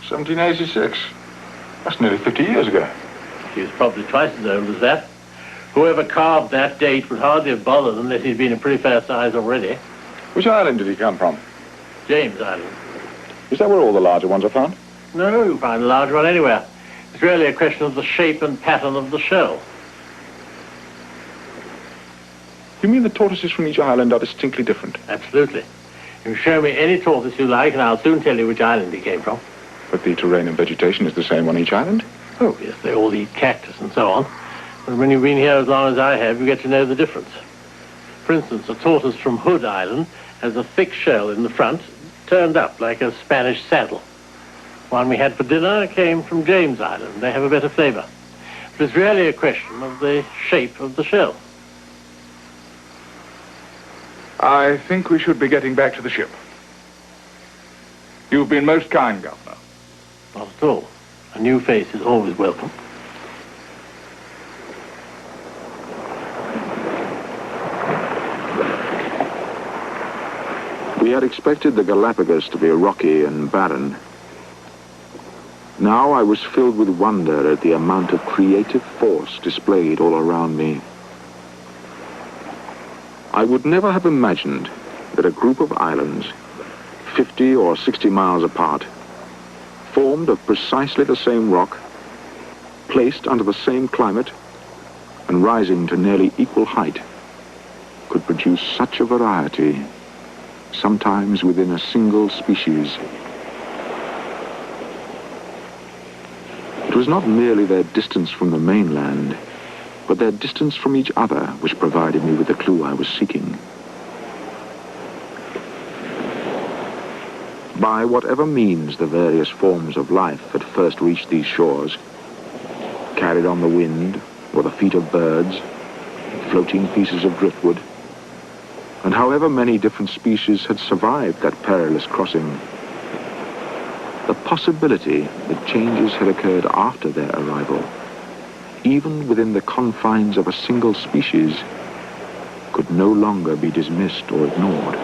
1786. That's nearly 50 years ago. He was probably twice as old as that. Whoever carved that date would hardly have bothered unless he'd been a pretty fair size already. Which island did he come from? James Island. Is that where all the larger ones are found? No, you find a large one anywhere. It's really a question of the shape and pattern of the shell. You mean the tortoises from each island are distinctly different? Absolutely. You show me any tortoise you like, and I'll soon tell you which island he came from. But the terrain and vegetation is the same on each island? Oh, yes, they all eat cactus and so on. But when you've been here as long as I have, you get to know the difference. For instance, a tortoise from Hood Island has a thick shell in the front, turned up like a Spanish saddle. One we had for dinner came from James Island. They have a better flavor. But it's really a question of the shape of the shell. I think we should be getting back to the ship. You've been most kind, Governor. Not at all. A new face is always welcome. We had expected the Galapagos to be rocky and barren. Now I was filled with wonder at the amount of creative force displayed all around me. I would never have imagined that a group of islands, 50 or 60 miles apart, formed of precisely the same rock, placed under the same climate, and rising to nearly equal height, could produce such a variety, sometimes within a single species. It was not merely their distance from the mainland, but their distance from each other which provided me with the clue I was seeking. By whatever means the various forms of life had first reached these shores, carried on the wind, or the feet of birds, floating pieces of driftwood, and however many different species had survived that perilous crossing, the possibility that changes had occurred after their arrival, even within the confines of a single species, could no longer be dismissed or ignored.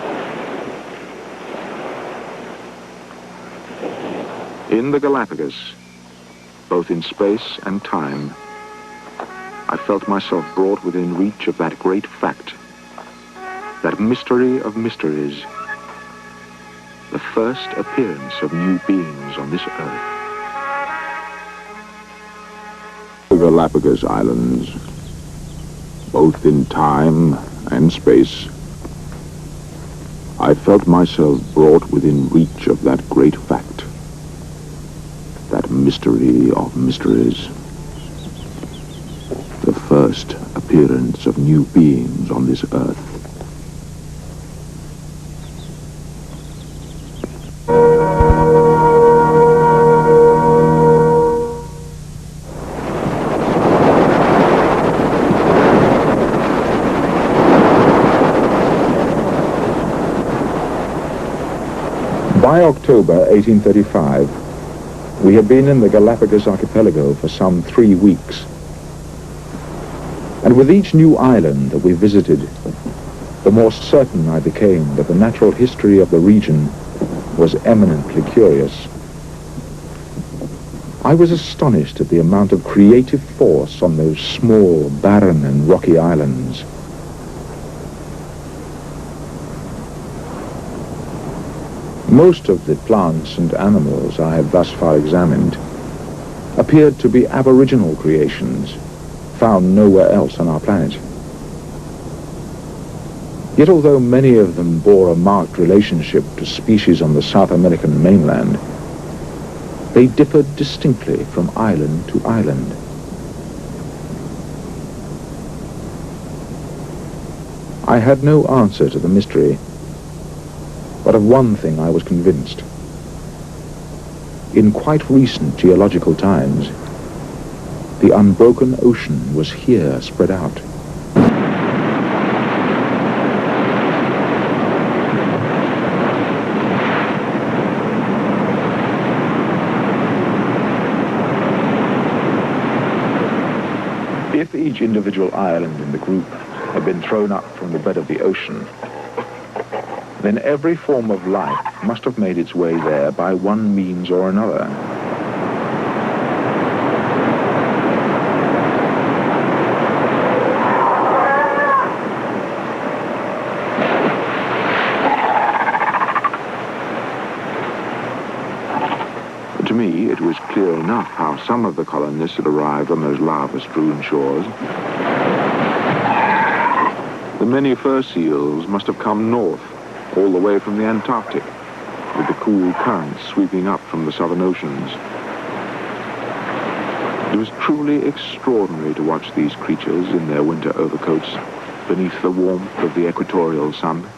In the Galapagos, both in space and time, I felt myself brought within reach of that great fact, that mystery of mysteries, the first appearance of new beings on this earth. The Galapagos Islands, both in time and space, I felt myself brought within reach of that great fact, that mystery of mysteries, the first appearance of new beings on this earth. By October 1835, we had been in the Galapagos archipelago for some 3 weeks. And with each new island that we visited, the more certain I became that the natural history of the region was eminently curious. I was astonished at the amount of creative force on those small, barren and rocky islands. Most of the plants and animals I had thus far examined appeared to be aboriginal creations, found nowhere else on our planet. Yet although many of them bore a marked relationship to species on the South American mainland, they differed distinctly from island to island. I had no answer to the mystery, but of one thing I was convinced. In quite recent geological times, the unbroken ocean was here spread out. If each individual island in the group had been thrown up from the bed of the ocean, then every form of life must have made its way there by one means or another. some of the colonists had arrived on those lava-strewn shores, the many fur seals must have come north, all the way from the Antarctic, with the cool currents sweeping up from the southern oceans. It was truly extraordinary to watch these creatures in their winter overcoats beneath the warmth of the equatorial sun.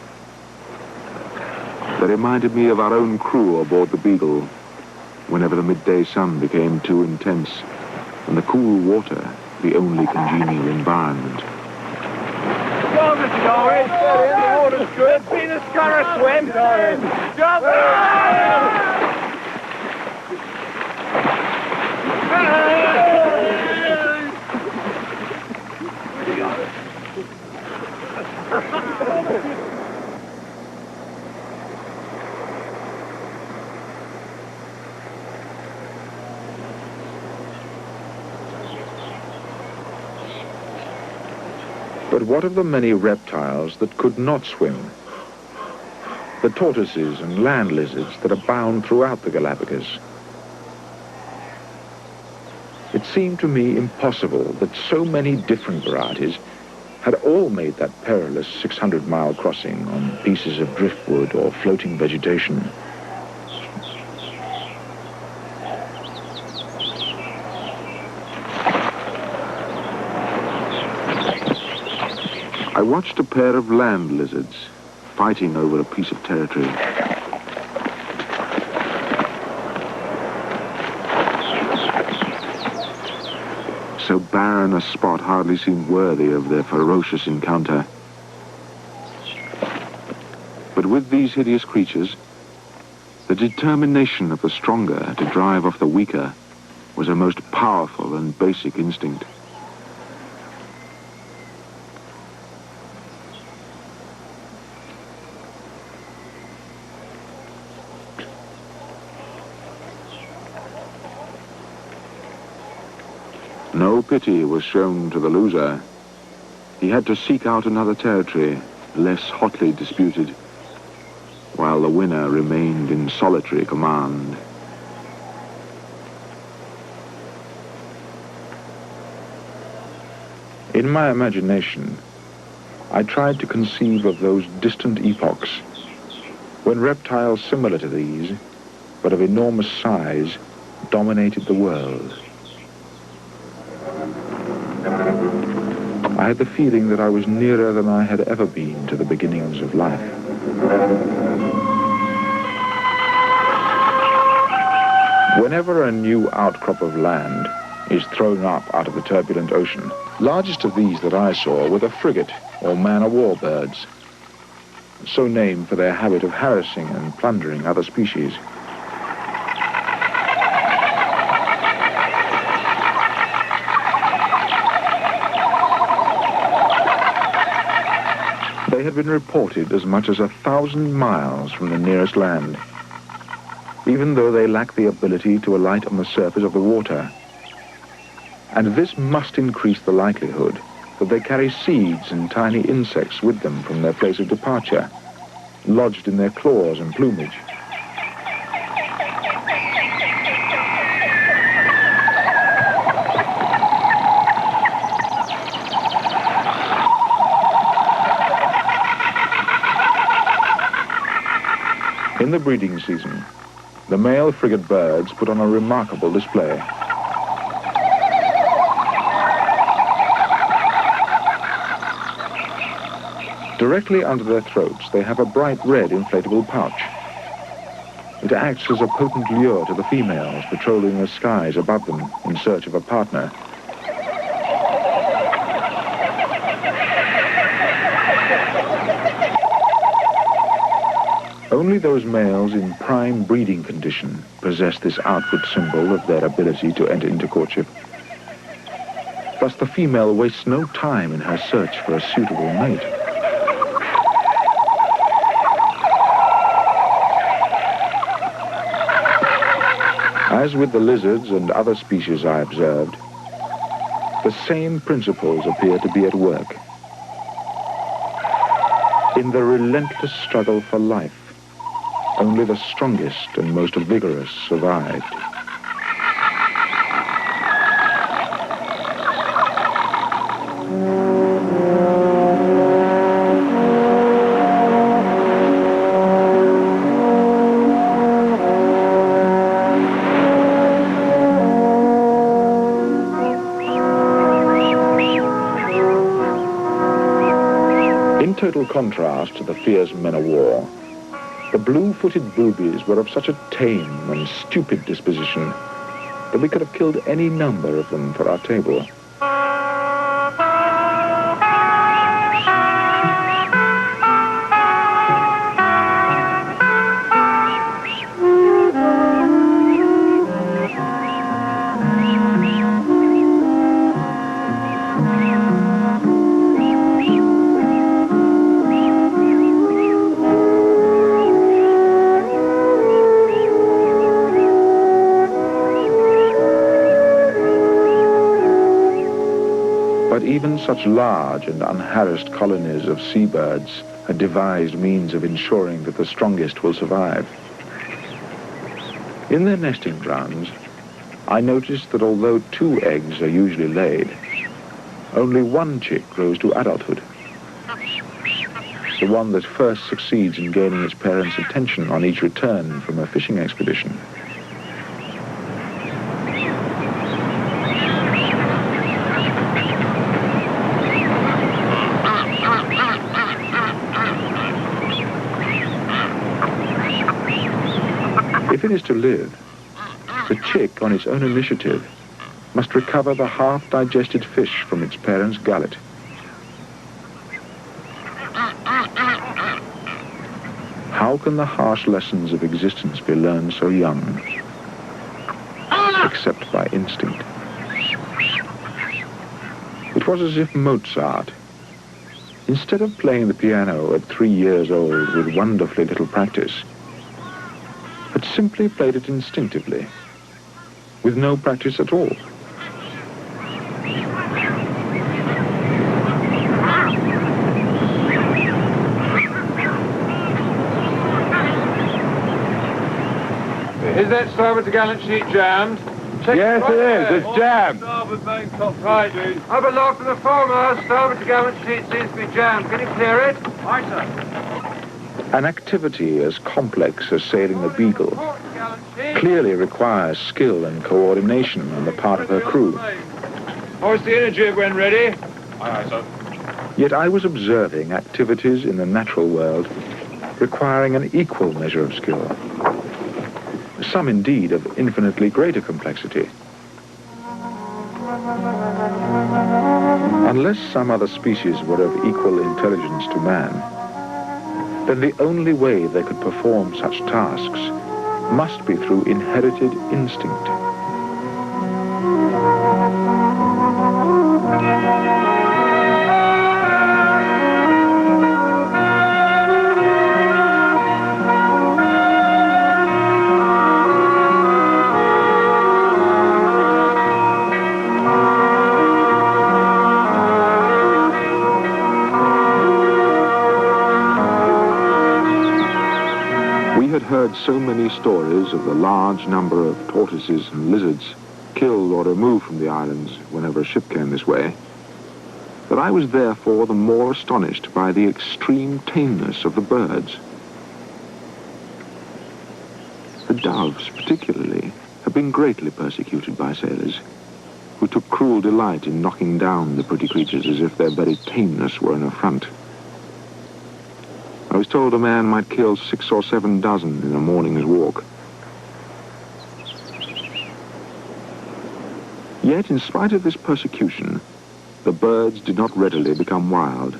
They reminded me of our own crew aboard the Beagle, whenever the midday sun became too intense and the cool water the only congenial environment. Come on, Mr. Darwin. The water's good. Venus got a swim. Jump But what of the many reptiles that could not swim? The tortoises and land lizards that abound throughout the Galapagos. It seemed to me impossible that so many different varieties had all made that perilous 600-mile crossing on pieces of driftwood or floating vegetation. I watched a pair of land lizards fighting over a piece of territory. So barren a spot hardly seemed worthy of their ferocious encounter. But with these hideous creatures, the determination of the stronger to drive off the weaker was a most powerful and basic instinct. No pity was shown to the loser. He had to seek out another territory, less hotly disputed, while the winner remained in solitary command. In my imagination, I tried to conceive of those distant epochs when reptiles similar to these, but of enormous size, dominated the world. I had the feeling that I was nearer than I had ever been to the beginnings of life. Whenever a new outcrop of land is thrown up out of the turbulent ocean, largest of these that I saw were the frigate or man-of-war birds, so named for their habit of harassing and plundering other species. They had been reported as much as 1,000 miles from the nearest land, even though they lack the ability to alight on the surface of the water. And this must increase the likelihood that they carry seeds and tiny insects with them from their place of departure, lodged in their claws and plumage. In the breeding season, the male frigate birds put on a remarkable display. Directly under their throats, they have a bright red inflatable pouch. It acts as a potent lure to the females patrolling the skies above them in search of a partner. Only those males in prime breeding condition possess this outward symbol of their ability to enter into courtship. Thus the female wastes no time in her search for a suitable mate. As with the lizards and other species I observed, the same principles appear to be at work. In the relentless struggle for life, only the strongest and most vigorous survived. total contrast to the fierce men of war, the blue-footed boobies were of such a tame and stupid disposition that we could have killed any number of them for our table. But even such large and unharassed colonies of seabirds had devised means of ensuring that the strongest will survive. In their nesting grounds, I noticed that although 2 eggs are usually laid, only 1 chick grows to adulthood. The one that first succeeds in gaining its parents' attention on each return from a fishing expedition. If it is to live, the chick, on its own initiative, must recover the half-digested fish from its parent's gullet. How can the harsh lessons of existence be learned so young, except by instinct? It was as if Mozart, instead of playing the piano at 3 years old with wonderfully little practice, had simply played it instinctively, with no practice at all. Is that starboard gallant sheet jammed? Yes, it is. It's jammed. Starboard main top right. Up aloft from the foremast, starboard gallant sheet seems to be jammed. Can you clear it? Aye, sir. An activity as complex as sailing the Beagle clearly requires skill and coordination on the part of her crew. Hoist the inner jib when ready. Aye, aye, sir. Yet I was observing activities in the natural world requiring an equal measure of skill. Some indeed of infinitely greater complexity. Unless some other species were of equal intelligence to man, then the only way they could perform such tasks must be through inherited instinct. Heard so many stories of the large number of tortoises and lizards killed or removed from the islands whenever a ship came this way, that I was therefore the more astonished by the extreme tameness of the birds. The doves, particularly, have been greatly persecuted by sailors, who took cruel delight in knocking down the pretty creatures as if their very tameness were an affront. I was told a man might kill 6 or 7 dozen in a morning's walk. Yet, in spite of this persecution, the birds did not readily become wild.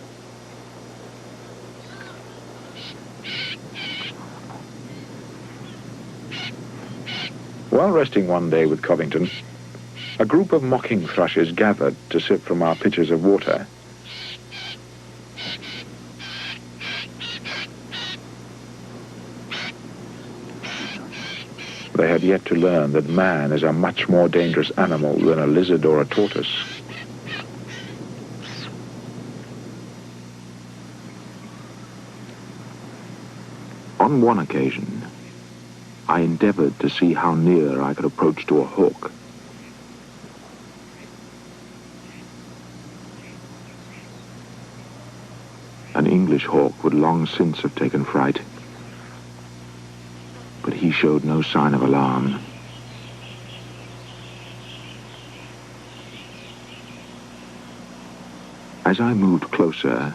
While resting one day with Covington, a group of mocking thrushes gathered to sip from our pitchers of water. They had yet to learn that man is a much more dangerous animal than a lizard or a tortoise. On one occasion, I endeavored to see how near I could approach to a hawk. An English hawk would long since have taken fright. But he showed no sign of alarm. As I moved closer,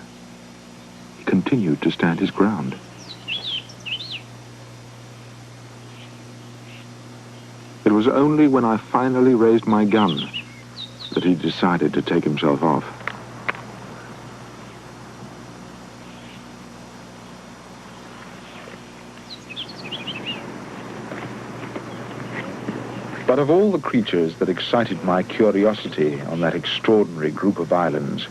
he continued to stand his ground. It was only when I finally raised my gun that he decided to take himself off. But of all the creatures that excited my curiosity on that extraordinary group of islands,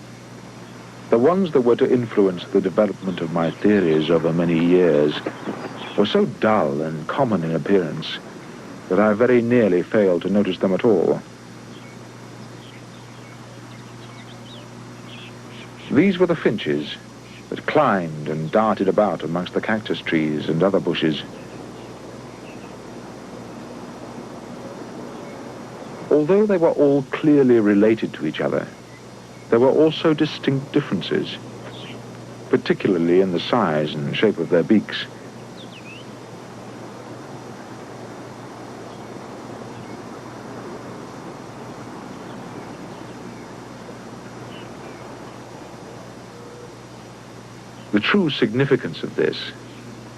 the ones that were to influence the development of my theories over many years were so dull and common in appearance that I very nearly failed to notice them at all. These were the finches that climbed and darted about amongst the cactus trees and other bushes. Although they were all clearly related to each other, there were also distinct differences, particularly in the size and shape of their beaks. The true significance of this,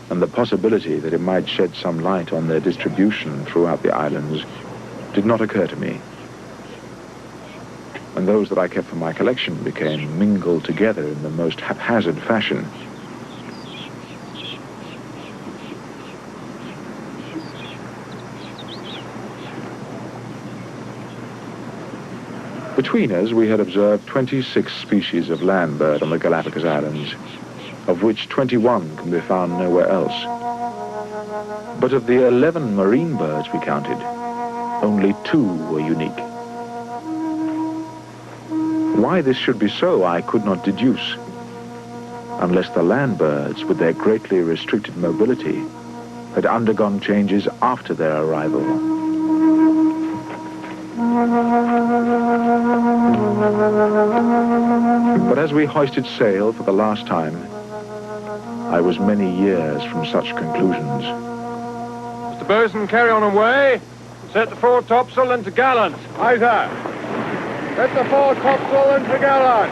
and the possibility that it might shed some light on their distribution throughout the islands, did not occur to me. And those that I kept for my collection became mingled together in the most haphazard fashion. Between us, we had observed 26 species of land bird on the Galapagos Islands, of which 21 can be found nowhere else. But of the 11 marine birds we counted, only 2 were unique. Why this should be so, I could not deduce, unless the land birds, with their greatly restricted mobility, had undergone changes after their arrival. But as we hoisted sail for the last time, I was many years from such conclusions. Mr. Bosun, carry on away. Set the fore topsail and to gallant. Aye, sir. Set the fore topsail and to gallant.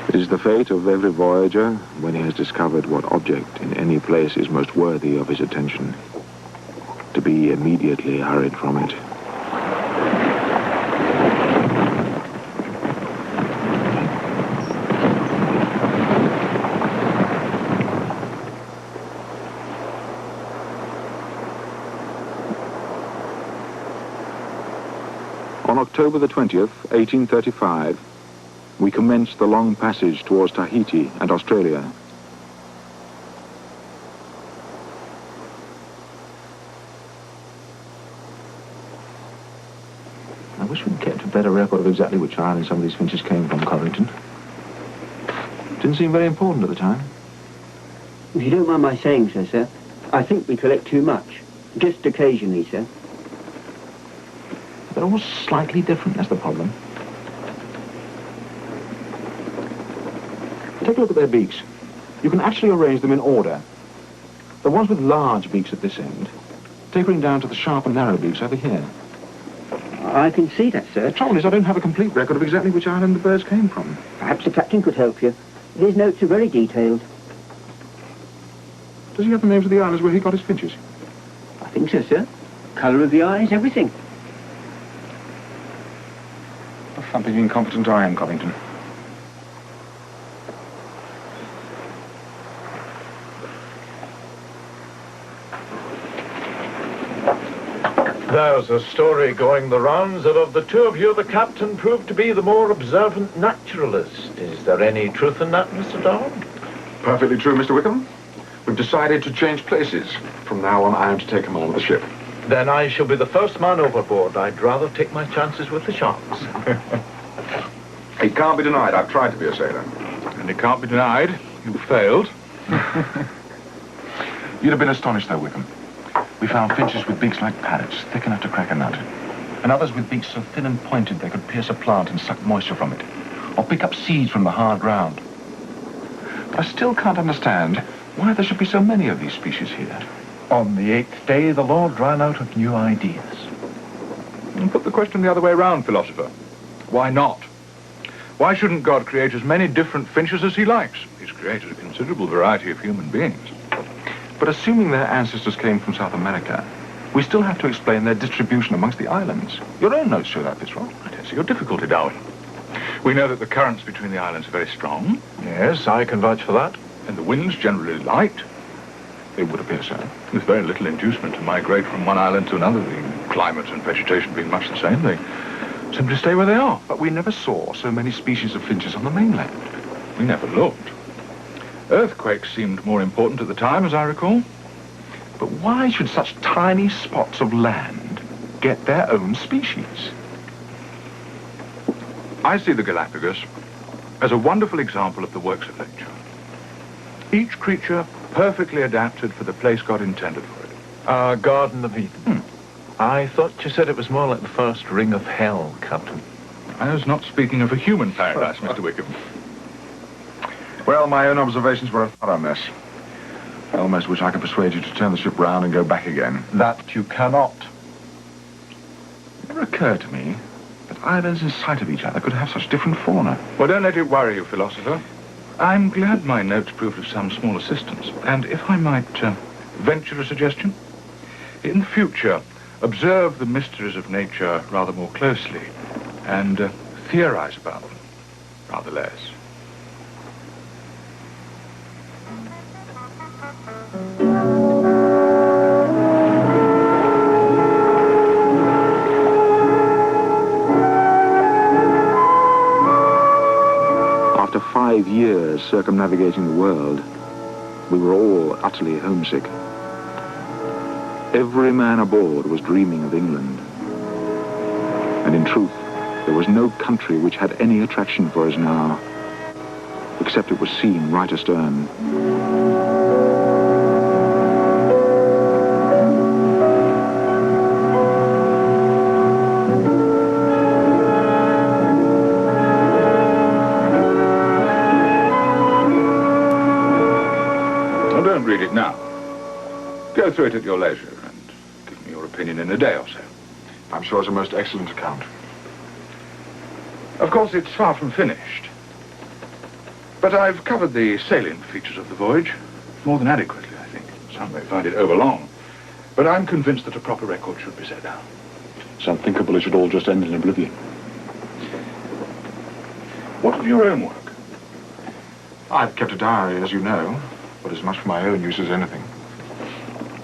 It is the fate of every voyager, when he has discovered what object in any place is most worthy of his attention, to be immediately hurried from it. On October the 20th, 1835, we commenced the long passage towards Tahiti and Australia. I wish we'd kept a better record of exactly which island some of these finches came from, Covington. Didn't seem very important at the time. If you don't mind my saying so, sir, I think we collect too much. Just occasionally, sir. They're all slightly different, that's the problem. Take a look at their beaks. You can actually arrange them in order. The ones with large beaks at this end, tapering down to the sharp and narrow beaks over here. I can see that, sir. The trouble is I don't have a complete record of exactly which island the birds came from. Perhaps the captain could help you. His notes are very detailed. Does he have the names of the islands where he got his finches? I think so, sir. Colour of the eyes, everything. A thumping incompetent I am, Covington. There's a story going the rounds that of the two of you, the captain proved to be the more observant naturalist. Is there any truth in that, Mr. Darwin? Perfectly true, Mr. Wickham. We've decided to change places. From now on, I am to take command of the ship. Then I shall be the first man overboard. I'd rather take my chances with the sharks. It can't be denied. I've tried to be a sailor. And it can't be denied. You failed. You'd have been astonished, though, Wickham. We found finches with beaks like parrots, thick enough to crack a nut. And others with beaks so thin and pointed they could pierce a plant and suck moisture from it. Or pick up seeds from the hard ground. But I still can't understand why there should be so many of these species here. On the 8th day, the Lord ran out of new ideas. And put the question the other way round, philosopher. Why not? Why shouldn't God create as many different finches as he likes? He's created a considerable variety of human beings. But assuming their ancestors came from South America, we still have to explain their distribution amongst the islands. Your own notes show that, Fitzroy. I don't see your difficulty, Darwin. We know that the currents between the islands are very strong. Yes, I can vouch for that. And the winds generally light. It would appear so. There's very little inducement to migrate from one island to another, the climate and vegetation being much the same. They simply stay where they are. But we never saw so many species of finches on the mainland. We never looked. Earthquakes seemed more important at the time, as I recall. But why should such tiny spots of land get their own species? I see the Galapagos as a wonderful example of the works of nature. Each creature perfectly adapted for the place God intended for it. Our Garden of Eden. I thought you said it was more like the first ring of hell, Captain. I was not speaking of a human paradise, Mr. Wickham. Well, my own observations were a thorough mess. I almost wish I could persuade you to turn the ship round and go back again. That you cannot. It never occurred to me that islands in sight of each other could have such different fauna. Well, don't let it worry you, philosopher. I'm glad my notes proved of some small assistance. And if I might venture a suggestion, in future, observe the mysteries of nature rather more closely and theorize about them rather less. After 5 years circumnavigating the world, we were all utterly homesick. Every man aboard was dreaming of England. And in truth, there was no country which had any attraction for us now, except it was seen right astern. Don't read it now. Go through it at your leisure and give me your opinion in a day or so. I'm sure it's a most excellent account. Of course, it's far from finished. But I've covered the salient features of the voyage more than adequately, I think. Some may find it overlong, but I'm convinced that a proper record should be set down. It's unthinkable it should all just end in oblivion. What of your own work? I've kept a diary, as you know, but as much for my own use as anything.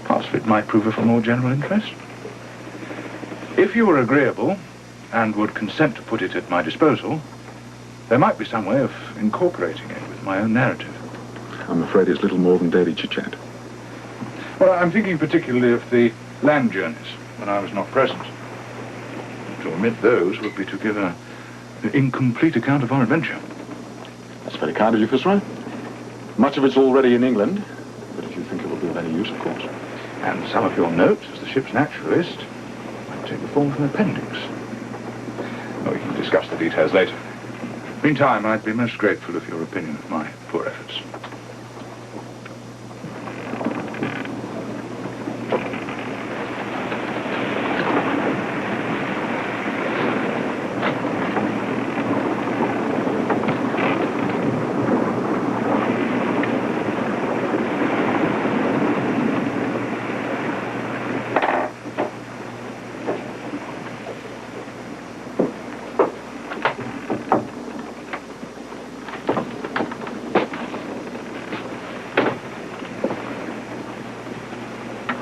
Parts of it might prove of a more general interest. If you were agreeable and would consent to put it at my disposal, there might be some way of incorporating it with my own narrative. I'm afraid it's little more than daily chit-chat. Well, I'm thinking particularly of the land journeys when I was not present. To omit those would be to give an incomplete account of our adventure. That's very kind of you, Fitzroy. Much of it's already in England, but if you think it will be of any use, of course. And some of your notes, as the ship's naturalist, might take the form of an appendix. We can discuss the details later. Meantime, I'd be most grateful of your opinion of my poor efforts.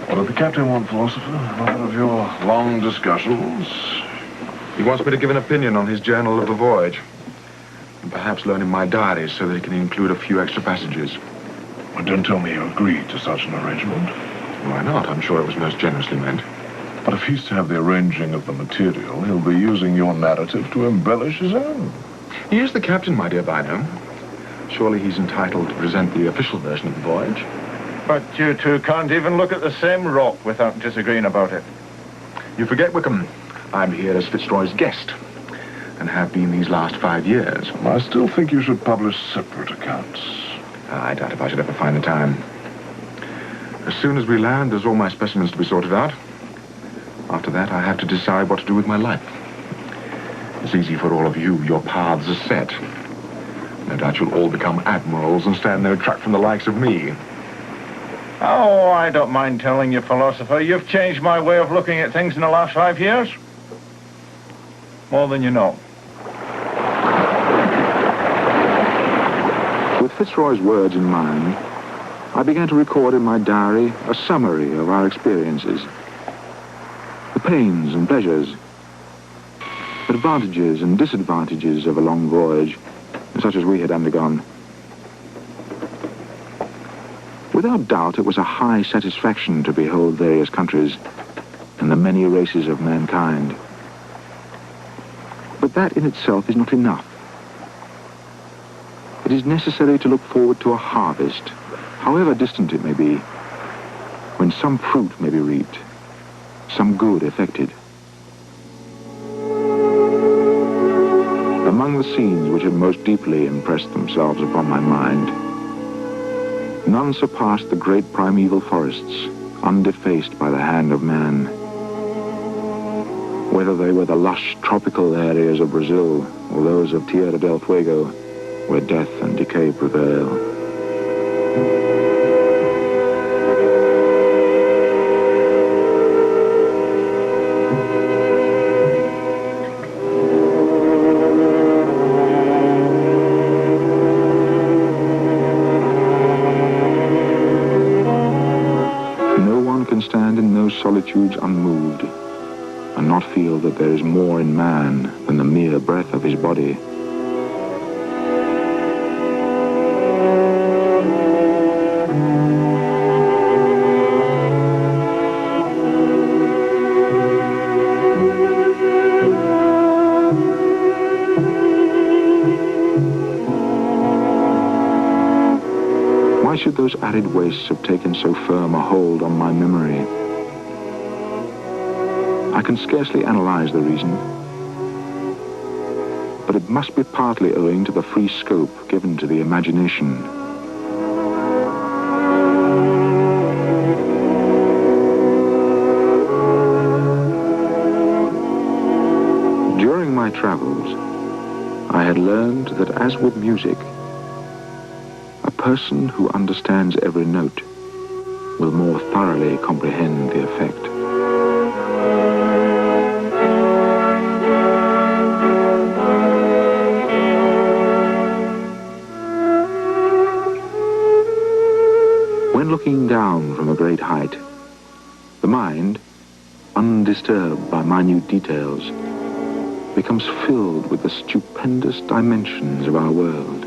What did the captain want, philosopher? Another of your long discussions? He wants me to give an opinion on his journal of the voyage. And perhaps loan him my diary so that he can include a few extra passages. Well, don't tell me you agreed to such an arrangement. Why not? I'm sure it was most generously meant. But if he's to have the arranging of the material, he'll be using your narrative to embellish his own. He is the captain, my dear Bino. Surely he's entitled to present the official version of the voyage. But you two can't even look at the same rock without disagreeing about it. You forget, Wickham. I'm here as Fitzroy's guest, and have been these last 5 years. I still think you should publish separate accounts. I doubt if I should ever find the time. As soon as we land, there's all my specimens to be sorted out. After that, I have to decide what to do with my life. It's easy for all of you. Your paths are set. No doubt you'll all become admirals and stand no track from the likes of me. Oh, I don't mind telling you, philosopher, you've changed my way of looking at things in the last 5 years. More than you know. With Fitzroy's words in mind, I began to record in my diary a summary of our experiences. The pains and pleasures, advantages and disadvantages of a long voyage, such as we had undergone. Without doubt, it was a high satisfaction to behold various countries and the many races of mankind. But that in itself is not enough. It is necessary to look forward to a harvest, however distant it may be, when some fruit may be reaped, some good effected. Among the scenes which had most deeply impressed themselves upon my mind, none surpassed the great primeval forests, undefaced by the hand of man. Whether they were the lush tropical areas of Brazil or those of Tierra del Fuego, where death and decay prevail. Solitudes unmoved, and not feel that there is more in man than the mere breath of his body. Why should those arid wastes have taken so firm a hold on my memory? I can scarcely analyze the reason, but it must be partly owing to the free scope given to the imagination. During my travels, I had learned that, as with music, a person who understands every note will more thoroughly comprehend the effect. When looking down from a great height, the mind, undisturbed by minute details, becomes filled with the stupendous dimensions of our world.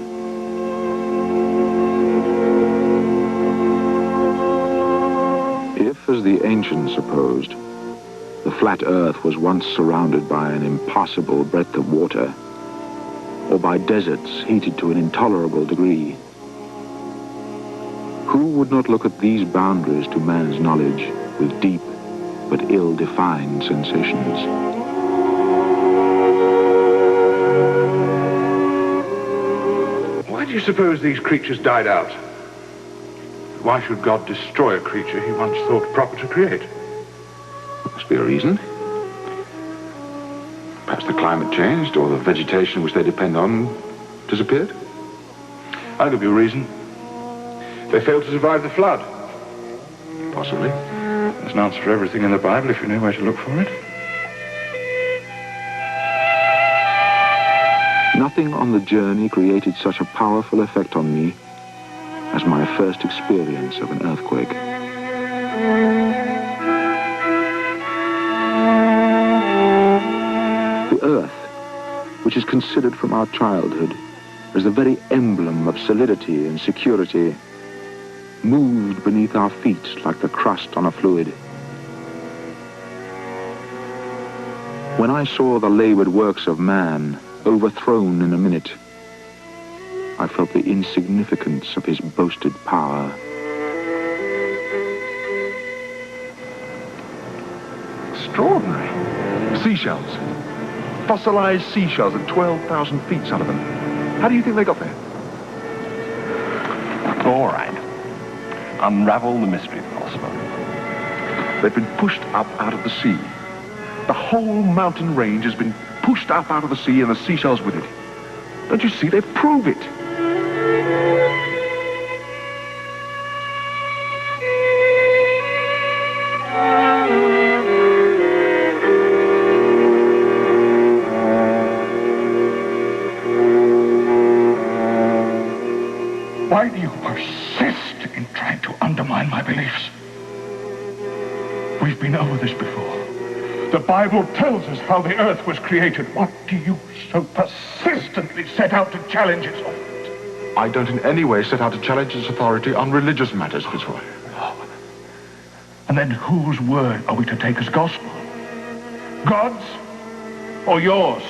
If, as the ancients supposed, the flat earth was once surrounded by an impassable breadth of water, or by deserts heated to an intolerable degree, who would not look at these boundaries to man's knowledge with deep but ill-defined sensations? Why do you suppose these creatures died out? Why should God destroy a creature he once thought proper to create? There must be a reason. Perhaps the climate changed, or the vegetation which they depend on disappeared. I'll give you a reason. They failed to survive the flood. Possibly. There's an answer for everything in the Bible if you know where to look for it. Nothing on the journey created such a powerful effect on me as my first experience of an earthquake. The earth, which is considered from our childhood as the very emblem of solidity and security, moved beneath our feet like the crust on a fluid. When I saw the labored works of man overthrown in a minute, I felt the insignificance of his boasted power. Extraordinary. Seashells. Fossilized seashells at 12,000 feet, some of them. How do you think they got there? All right. Unravel the mystery, philosopher. They've been pushed up out of the sea. The whole mountain range has been pushed up out of the sea and the seashells with it. Don't you see? They prove it. Why do you persist in trying to undermine my beliefs? We've been over this before. The Bible tells us how the earth was created. What do you so persistently set out to challenge its authority? I don't in any way set out to challenge its authority on religious matters, Fitzroy. And then whose word are we to take as gospel? God's or yours?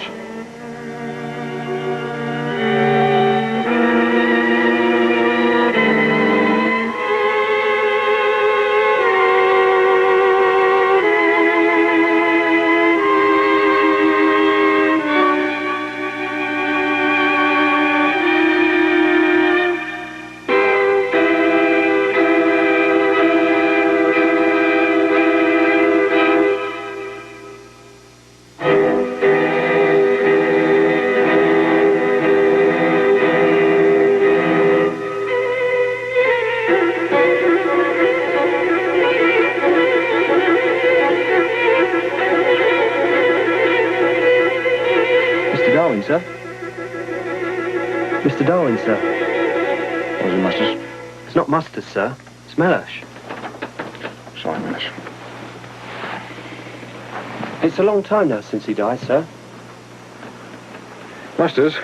Darwin, sir. Mr. Darwin, sir. What is it, Masters? It's not mustard, sir. It's Mellish. Sorry, Mellish. It's a long time now since he died, sir. Masters?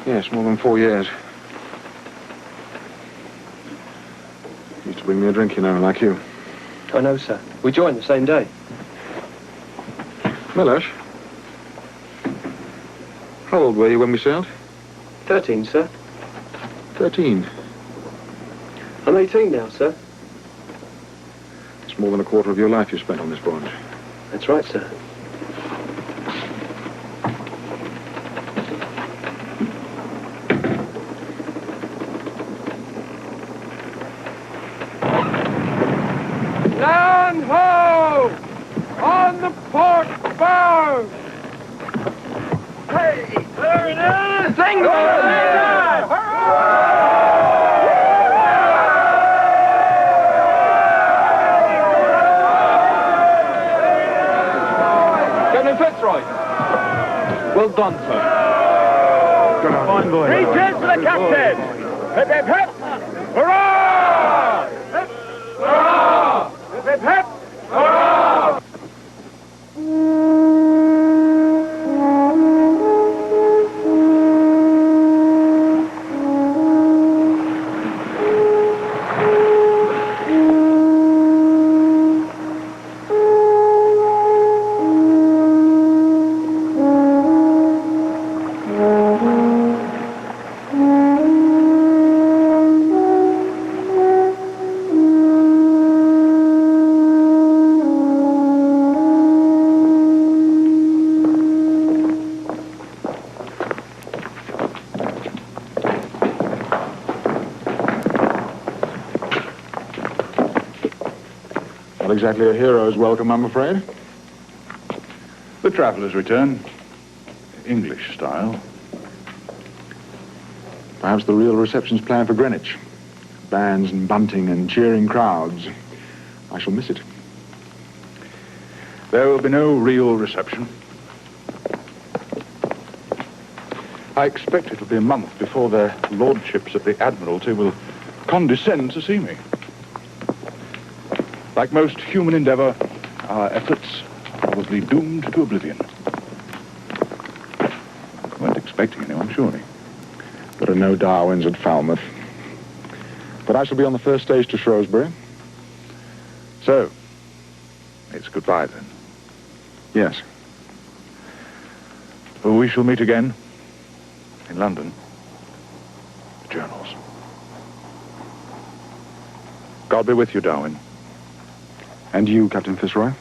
Yes, more than 4 years. Used to bring me a drink, you know, like you. I know, sir. We joined the same day. Mellish? How old were you when we sailed? 13, sir. 13. I'm 18 now, sir. It's more than a quarter of your life you spent on this voyage. That's right, sir. Land ho! On the port bow! Hey! There it is! Single! Captain Fitzroy! Well done, sir. Fine voyage. Three cheers for the captain! Hip, hip, hip! Hurrah! Hip, hurrah! Hip, hip, hip! Hurrah! Not exactly a hero's welcome, I'm afraid. The traveller's return. English style. Perhaps the real reception's planned for Greenwich. Bands and bunting and cheering crowds. I shall miss it. There will be no real reception. I expect it'll be a month before their lordships at the Admiralty will condescend to see me. Like most human endeavour, our efforts are probably doomed to oblivion. Weren't expecting anyone, surely. There are no Darwins at Falmouth. But I shall be on the first stage to Shrewsbury. So, it's goodbye then. Yes. Well, we shall meet again in London. Journals. God be with you, Darwin. And you, Captain Fitzroy?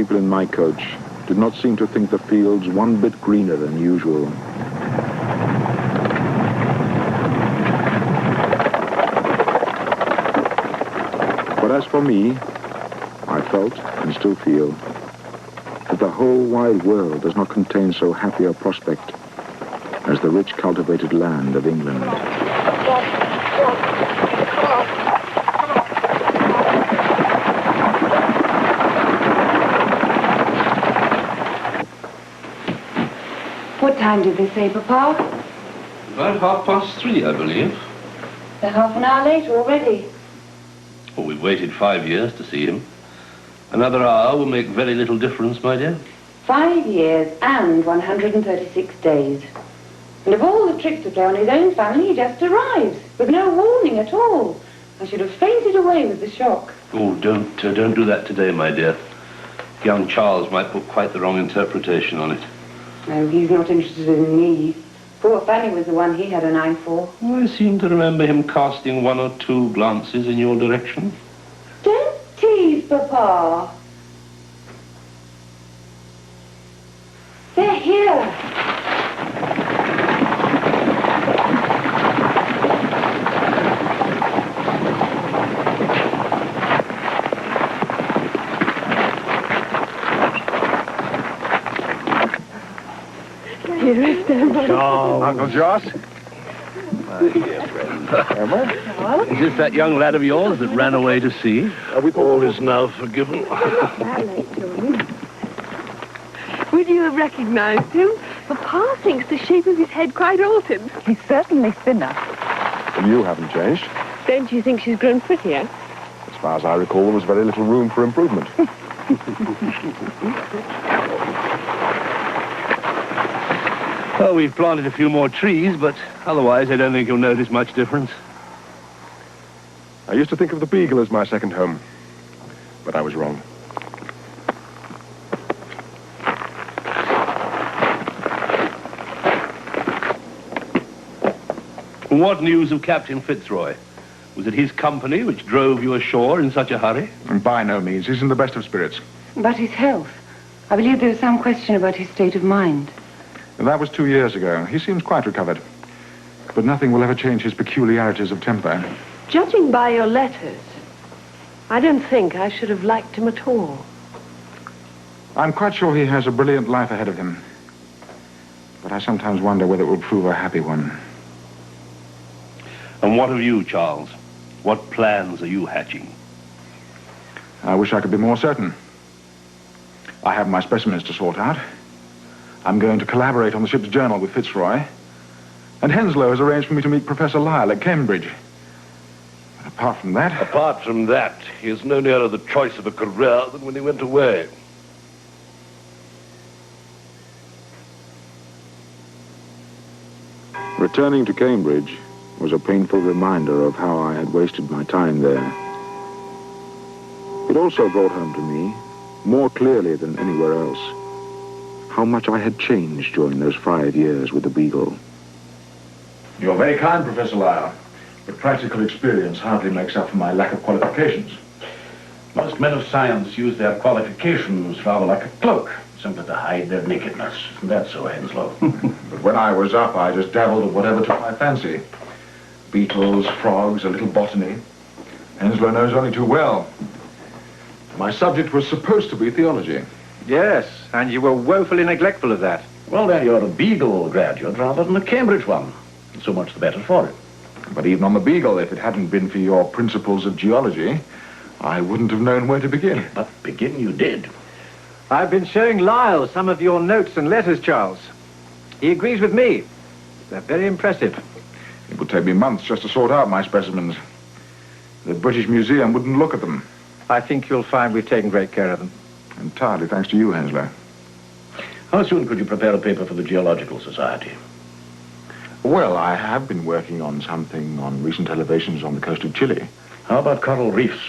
people in my coach did not seem to think the fields one bit greener than usual. But as for me, I felt, and still feel, that the whole wide world does not contain so happy a prospect as the rich cultivated land of England. What time did they say, Papa? About 3:30, I believe. They're half an hour late already. Oh, we've waited 5 years to see him. Another hour will make very little difference, my dear. 5 years and 136 days. And of all the tricks to play on his own family, he just arrives, with no warning at all. I should have fainted away with the shock. Oh, don't do that today, my dear. Young Charles might put quite the wrong interpretation on it. No, he's not interested in me. Poor Fanny was the one he had an eye for. Oh, I seem to remember him casting 1 or 2 glances in your direction. Don't tease, Papa. They're here. Uncle Joss? My dear friend. Emma? Is this that young lad of yours that ran away to sea? All is now forgiven. Would you have recognized him? Papa thinks the shape of his head quite altered. He's certainly thinner. And you haven't changed. Don't you think she's grown prettier? As far as I recall, there was very little room for improvement. Well, we've planted a few more trees, but otherwise I don't think you'll notice much difference. I used to think of the Beagle as my second home, but I was wrong. What news of Captain Fitzroy? Was it his company which drove you ashore in such a hurry? By no means. He's in the best of spirits. About his health. I believe there was some question about his state of mind. That was 2 years ago. He seems quite recovered. But nothing will ever change his peculiarities of temper. Judging by your letters, I don't think I should have liked him at all. I'm quite sure he has a brilliant life ahead of him. But I sometimes wonder whether it will prove a happy one. And what of you, Charles? What plans are you hatching? I wish I could be more certain. I have my specimens to sort out. I'm going to collaborate on the ship's journal with Fitzroy. And Henslow has arranged for me to meet Professor Lyle at Cambridge. But apart from that... Apart from that, he is no nearer the choice of a career than when he went away. Returning to Cambridge was a painful reminder of how I had wasted my time there. It also brought home to me, more clearly than anywhere else, how much I had changed during those 5 years with the Beagle. You're very kind, Professor Lyle, but practical experience hardly makes up for my lack of qualifications. Most men of science use their qualifications rather like a cloak, simply to hide their nakedness. Isn't that so, Henslow? But when I was up, I just dabbled at whatever took my fancy. Beetles, frogs, a little botany. Henslow knows only too well. My subject was supposed to be theology. Yes, and you were woefully neglectful of that. Well, then, you're a Beagle graduate rather than a Cambridge one. So much the better for it. But even on the Beagle, if it hadn't been for your principles of geology, I wouldn't have known where to begin. But begin you did. I've been showing Lyle some of your notes and letters, Charles. He agrees with me. They're very impressive. It would take me months just to sort out my specimens. The British Museum wouldn't look at them. I think you'll find we've taken great care of them. Entirely thanks to you, Henslow. How soon could you prepare a paper for the Geological Society? Well, I have been working on something on recent elevations on the coast of Chile. How about coral reefs?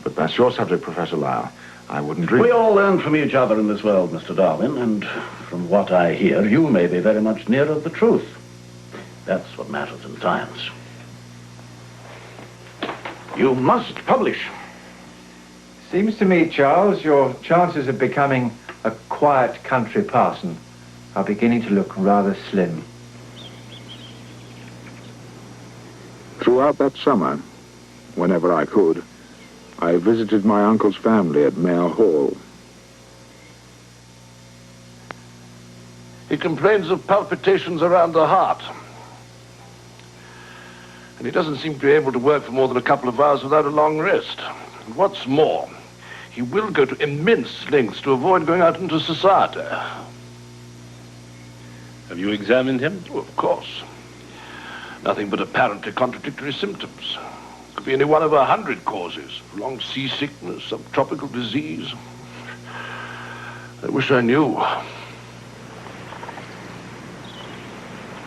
But that's your subject, Professor Lyle. I wouldn't dream... We all learn from each other in this world, Mr. Darwin, and from what I hear, you may be very much nearer the truth. That's what matters in science. You must publish. Seems to me, Charles, your chances of becoming a quiet country parson are beginning to look rather slim. Throughout that summer, whenever I could, I visited my uncle's family at Mayor Hall. He complains of palpitations around the heart. And he doesn't seem to be able to work for more than a couple of hours without a long rest. And what's more, he will go to immense lengths to avoid going out into society. Have you examined him? Oh, of course. Nothing but apparently contradictory symptoms. Could be any one of 100 causes. Long seasickness, some tropical disease. I wish I knew.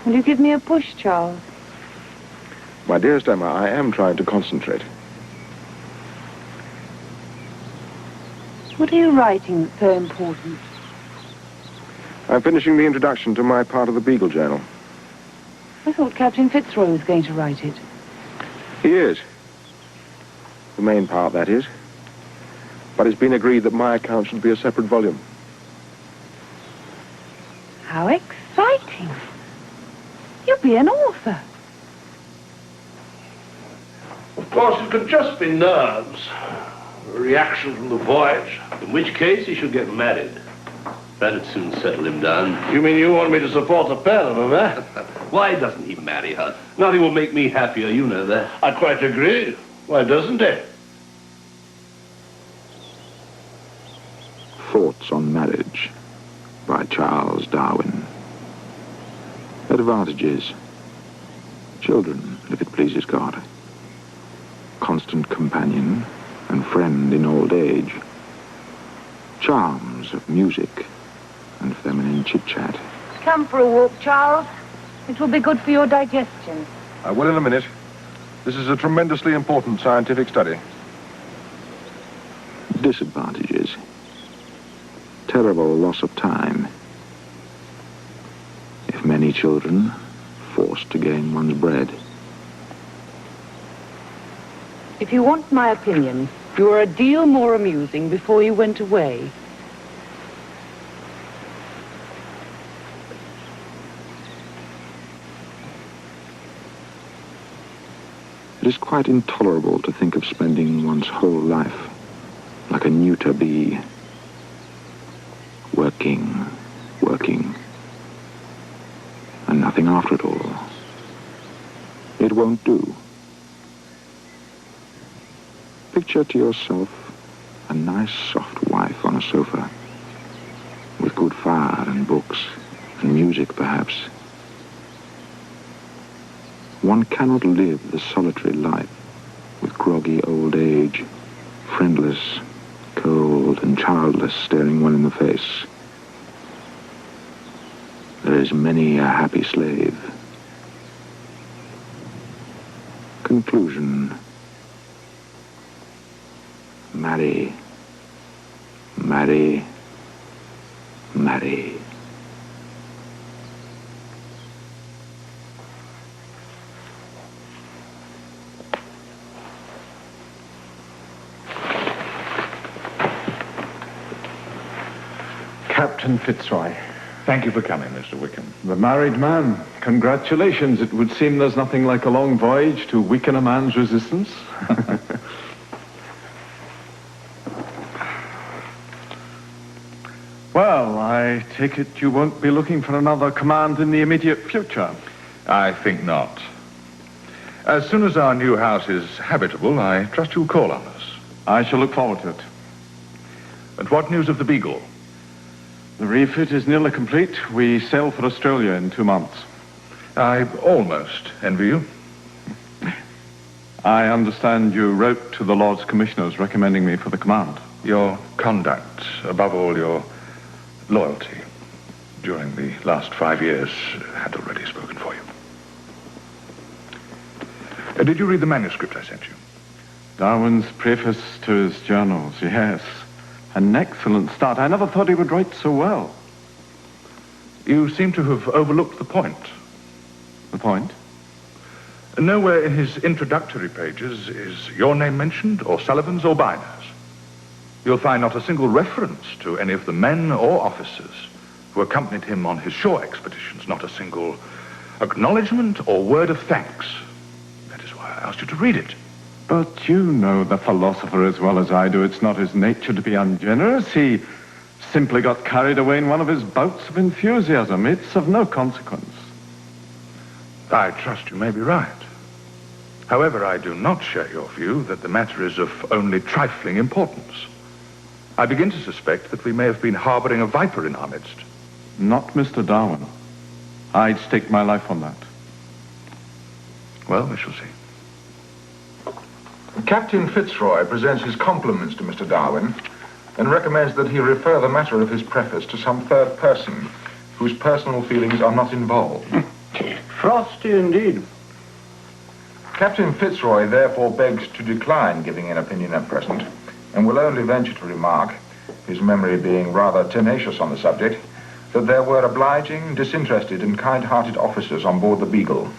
Will you give me a push, Charles? My dearest Emma, I am trying to concentrate. What are you writing that's so important? I'm finishing the introduction to my part of the Beagle Journal. I thought Captain Fitzroy was going to write it. He is. The main part, that is. But it's been agreed that my account should be a separate volume. How exciting! You'll be an author. Of course, it could just be nerves. A reaction from the voyage. In which case, he should get married. That'd soon settle him down. You mean you want me to support the pair of them, eh? Why doesn't he marry her? Nothing will make me happier, you know that. I quite agree. Why doesn't he? Thoughts on Marriage by Charles Darwin. Advantages. Children, if it pleases God. Constant companion and friend in old age. Charms of music and feminine chit-chat. Come for a walk, Charles. It will be good for your digestion. I will in a minute. This is a tremendously important scientific study. Disadvantages. Terrible loss of time. If many children, forced to gain one's bread. If you want my opinion, you were a deal more amusing before you went away. It is quite intolerable to think of spending one's whole life like a neuter bee. Working, working, and nothing after it all. It won't do. Picture to yourself a nice soft wife on a sofa, with good fire and books and music perhaps. One cannot live the solitary life with groggy old age, friendless, cold and childless, staring one in the face. There is many a happy slave. Conclusion. Marry, marry, marry. Captain Fitzroy. Thank you for coming, Mr. Wickham. The married man. Congratulations. It would seem there's nothing like a long voyage to weaken a man's resistance. Well, I take it you won't be looking for another command in the immediate future. I think not. As soon as our new house is habitable, I trust you'll call on us. I shall look forward to it. And what news of the Beagle? The refit is nearly complete. We sail for Australia in 2 months. I almost envy you. I understand you wrote to the Lords Commissioners recommending me for the command. Your conduct, above all your loyalty, during the last 5 years had already spoken for you. Did you read the manuscript I sent you? Darwin's preface to his journals, yes. An excellent start. I never thought he would write so well. You seem to have overlooked the point. The point? Nowhere in his introductory pages is your name mentioned, or Sullivan's, or Byner's. You'll find not a single reference to any of the men or officers who accompanied him on his shore expeditions, not a single acknowledgement or word of thanks. That is why I asked you to read it. But you know the philosopher as well as I do. It's not his nature to be ungenerous. He simply got carried away in one of his bouts of enthusiasm. It's of no consequence. I trust you may be right. However, I do not share your view that the matter is of only trifling importance. I begin to suspect that we may have been harboring a viper in our midst. Not Mr. Darwin. I'd stake my life on that. Well, we shall see. Captain Fitzroy presents his compliments to Mr. Darwin and recommends that he refer the matter of his preface to some third person whose personal feelings are not involved. Frosty indeed. Captain Fitzroy therefore begs to decline giving an opinion at present and will only venture to remark, his memory being rather tenacious on the subject, that there were obliging, disinterested and kind-hearted officers on board the Beagle,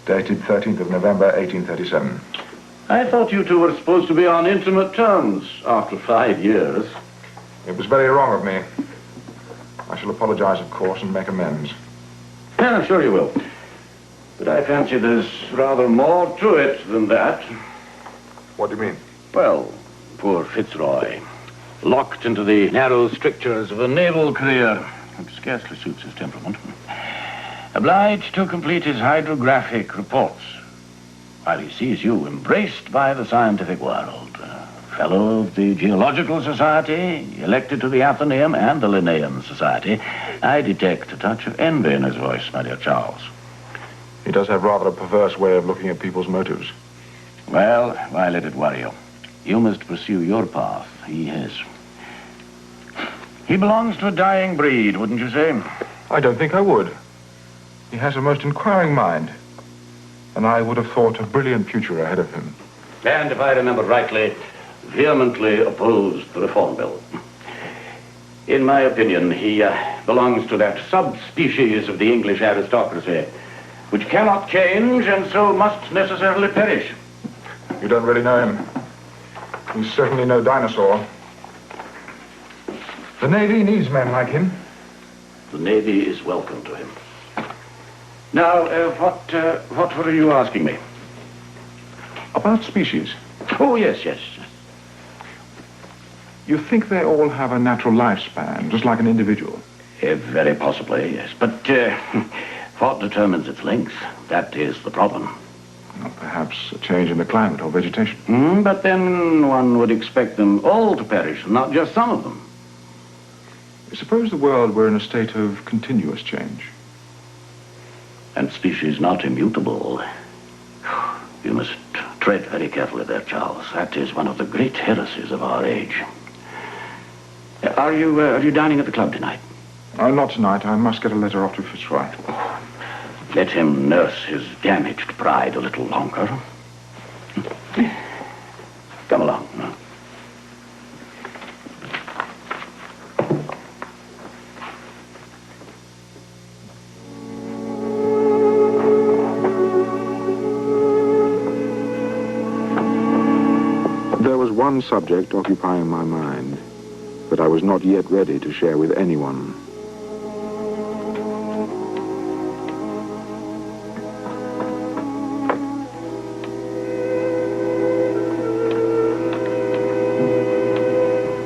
dated 13th of November, 1837. I thought you two were supposed to be on intimate terms after 5 years. It was very wrong of me. I shall apologize, of course, and make amends. Yeah, I'm sure you will. But I fancy there's rather more to it than that. What do you mean? Well, poor Fitzroy, locked into the narrow strictures of a naval career, which scarcely suits his temperament, obliged to complete his hydrographic reports, while he sees you embraced by the scientific world, fellow of the Geological Society, elected to the Athenaeum and the Linnaean Society. I detect a touch of envy in his voice, my dear Charles. He does have rather a perverse way of looking at people's motives. Well, why let it worry you? You must pursue your path. He his. He belongs to a dying breed, wouldn't you say? I don't think I would. He has a most inquiring mind, and I would have thought a brilliant future ahead of him. And if I remember rightly, vehemently opposed the Reform Bill. In my opinion, he belongs to that subspecies of the English aristocracy, which cannot change and so must necessarily perish. You don't really know him. He's certainly no dinosaur. The Navy needs men like him. The Navy is welcome to him. Now, what were you asking me? About species. Oh, yes. You think they all have a natural lifespan, just like an individual? Very possibly, yes. But what determines its length? That is the problem. Well, perhaps a change in the climate or vegetation. But then one would expect them all to perish, not just some of them. Suppose the world were in a state of continuous change. And species not immutable. You must tread very carefully there, Charles. That is one of the great heresies of our age. Are you dining at the club tonight? Not tonight. I must get a letter off to Fitzroy. Let him nurse his damaged pride a little longer. Come along. There was one subject occupying my mind that I was not yet ready to share with anyone.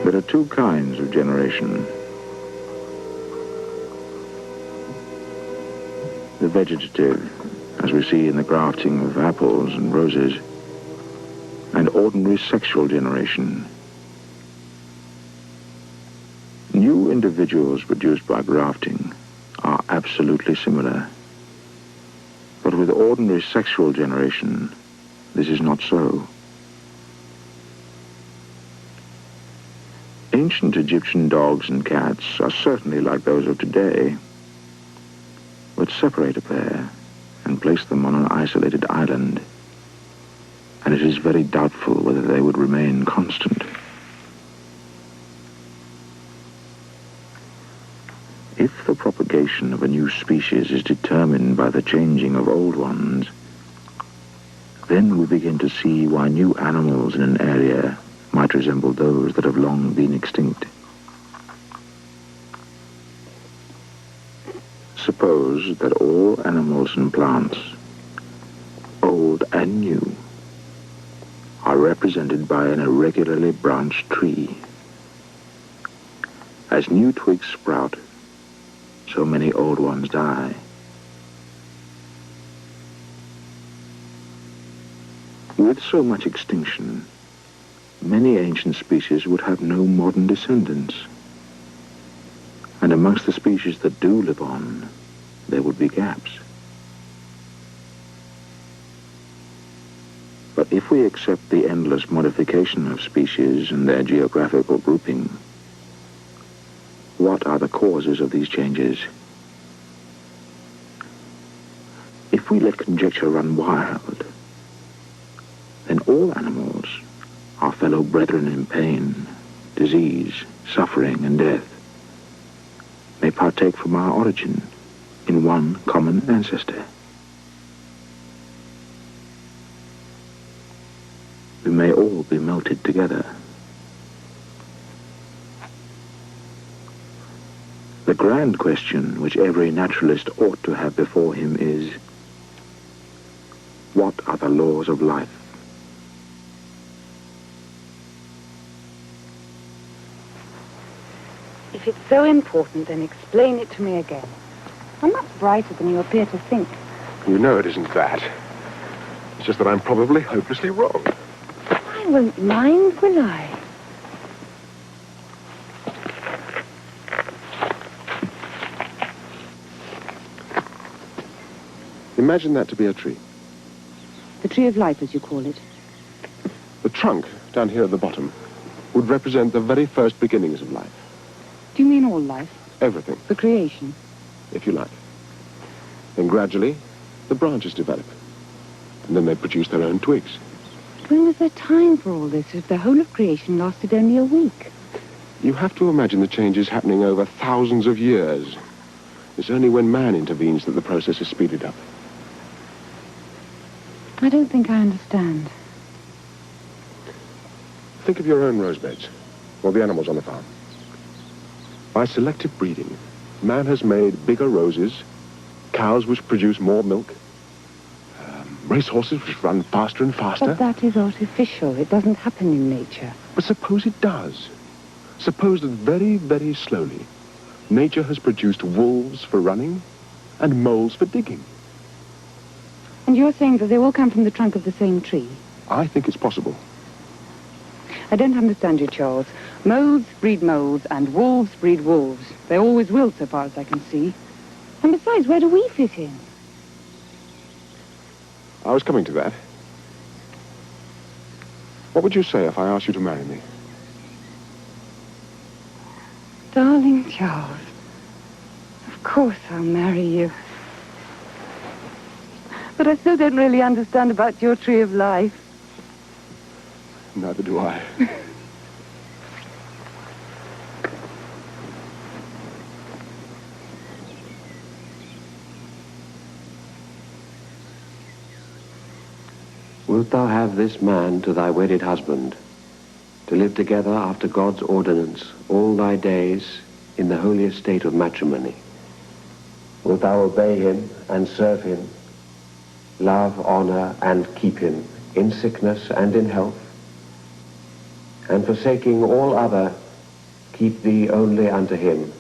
There are two kinds of generation. The vegetative, as we see in the grafting of apples and roses, and ordinary sexual generation. New individuals produced by grafting are absolutely similar. But with ordinary sexual generation, this is not so. Ancient Egyptian dogs and cats are certainly like those of today, but separate a pair and place them on an isolated island, and it is very doubtful whether they would remain constant. If the propagation of a new species is determined by the changing of old ones, then we begin to see why new animals in an area might resemble those that have long been extinct. Suppose that all animals and plants, old and new, are represented by an irregularly branched tree. As new twigs sprout, so many old ones die. With so much extinction, many ancient species would have no modern descendants. And amongst the species that do live on, there would be gaps. But if we accept the endless modification of species and their geographical grouping, what are the causes of these changes? If we let conjecture run wild, then all animals, our fellow brethren in pain, disease, suffering, and death, may partake from our origin in one common ancestor. We may all be melted together. The grand question which every naturalist ought to have before him is, what are the laws of life? If it's so important, then explain it to me again. I'm much brighter than you appear to think. You know it isn't that. It's just that I'm probably hopelessly wrong. I won't mind, will I? Imagine that to be a tree. The tree of life, as you call it. The trunk, down here at the bottom, would represent the very first beginnings of life. Do you mean all life? Everything, The creation? if you like. Then gradually, the branches develop. And then they produce their own twigs. When was there time for all this if the whole of creation lasted only a week? You have to imagine the changes happening over thousands of years. It's only when man intervenes that the process is speeded up. I don't think I understand. Think of your own rose beds, or the animals on the farm. By selective breeding, man has made bigger roses, cows which produce more milk, racehorses which run faster and faster. But that is artificial. It doesn't happen in nature. But suppose it does. Suppose that very, very slowly, nature has produced wolves for running and moles for digging. And you're saying that they all come from the trunk of the same tree? I think it's possible. I don't understand you, Charles. Moles breed moles, and wolves breed wolves. They always will, so far as I can see. And besides, where do we fit in? I was coming to that. What would you say if I asked you to marry me? Darling Charles, of course I'll marry you. But I still don't really understand about your tree of life. Neither do I. Wilt thou have this man to thy wedded husband, to live together after God's ordinance all thy days in the holy estate of matrimony? Wilt thou obey him and serve him, love, honor, and keep him in sickness and in health, and forsaking all other, keep thee only unto him,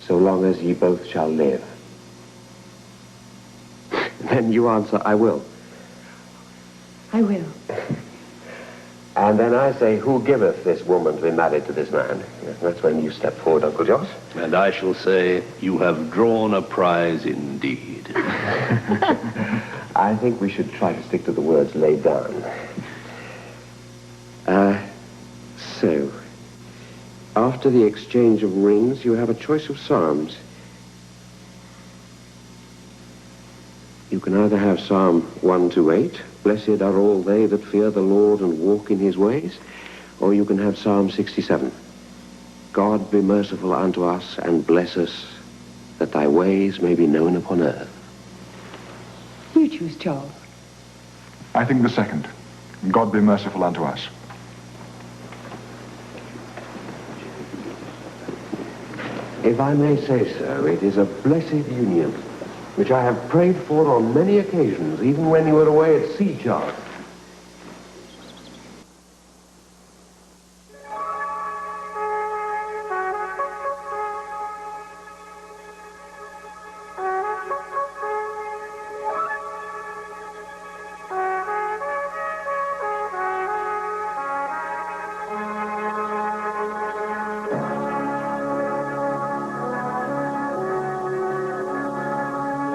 so long as ye both shall live? Then you answer, I will. I will. And then I say, who giveth this woman to be married to this man? That's when you step forward, Uncle Josh. And I shall say, you have drawn a prize indeed. I think we should try to stick to the words laid down. So, after the exchange of rings, you have a choice of psalms. You can either have Psalm 128, blessed are all they that fear the Lord and walk in his ways, or you can have Psalm 67, God be merciful unto us and bless us, that thy ways may be known upon earth. You choose, Charles. I think the second. God be merciful unto us. If I may say so, it is a blessed union, which I have prayed for on many occasions, even when you were away at sea, Charles.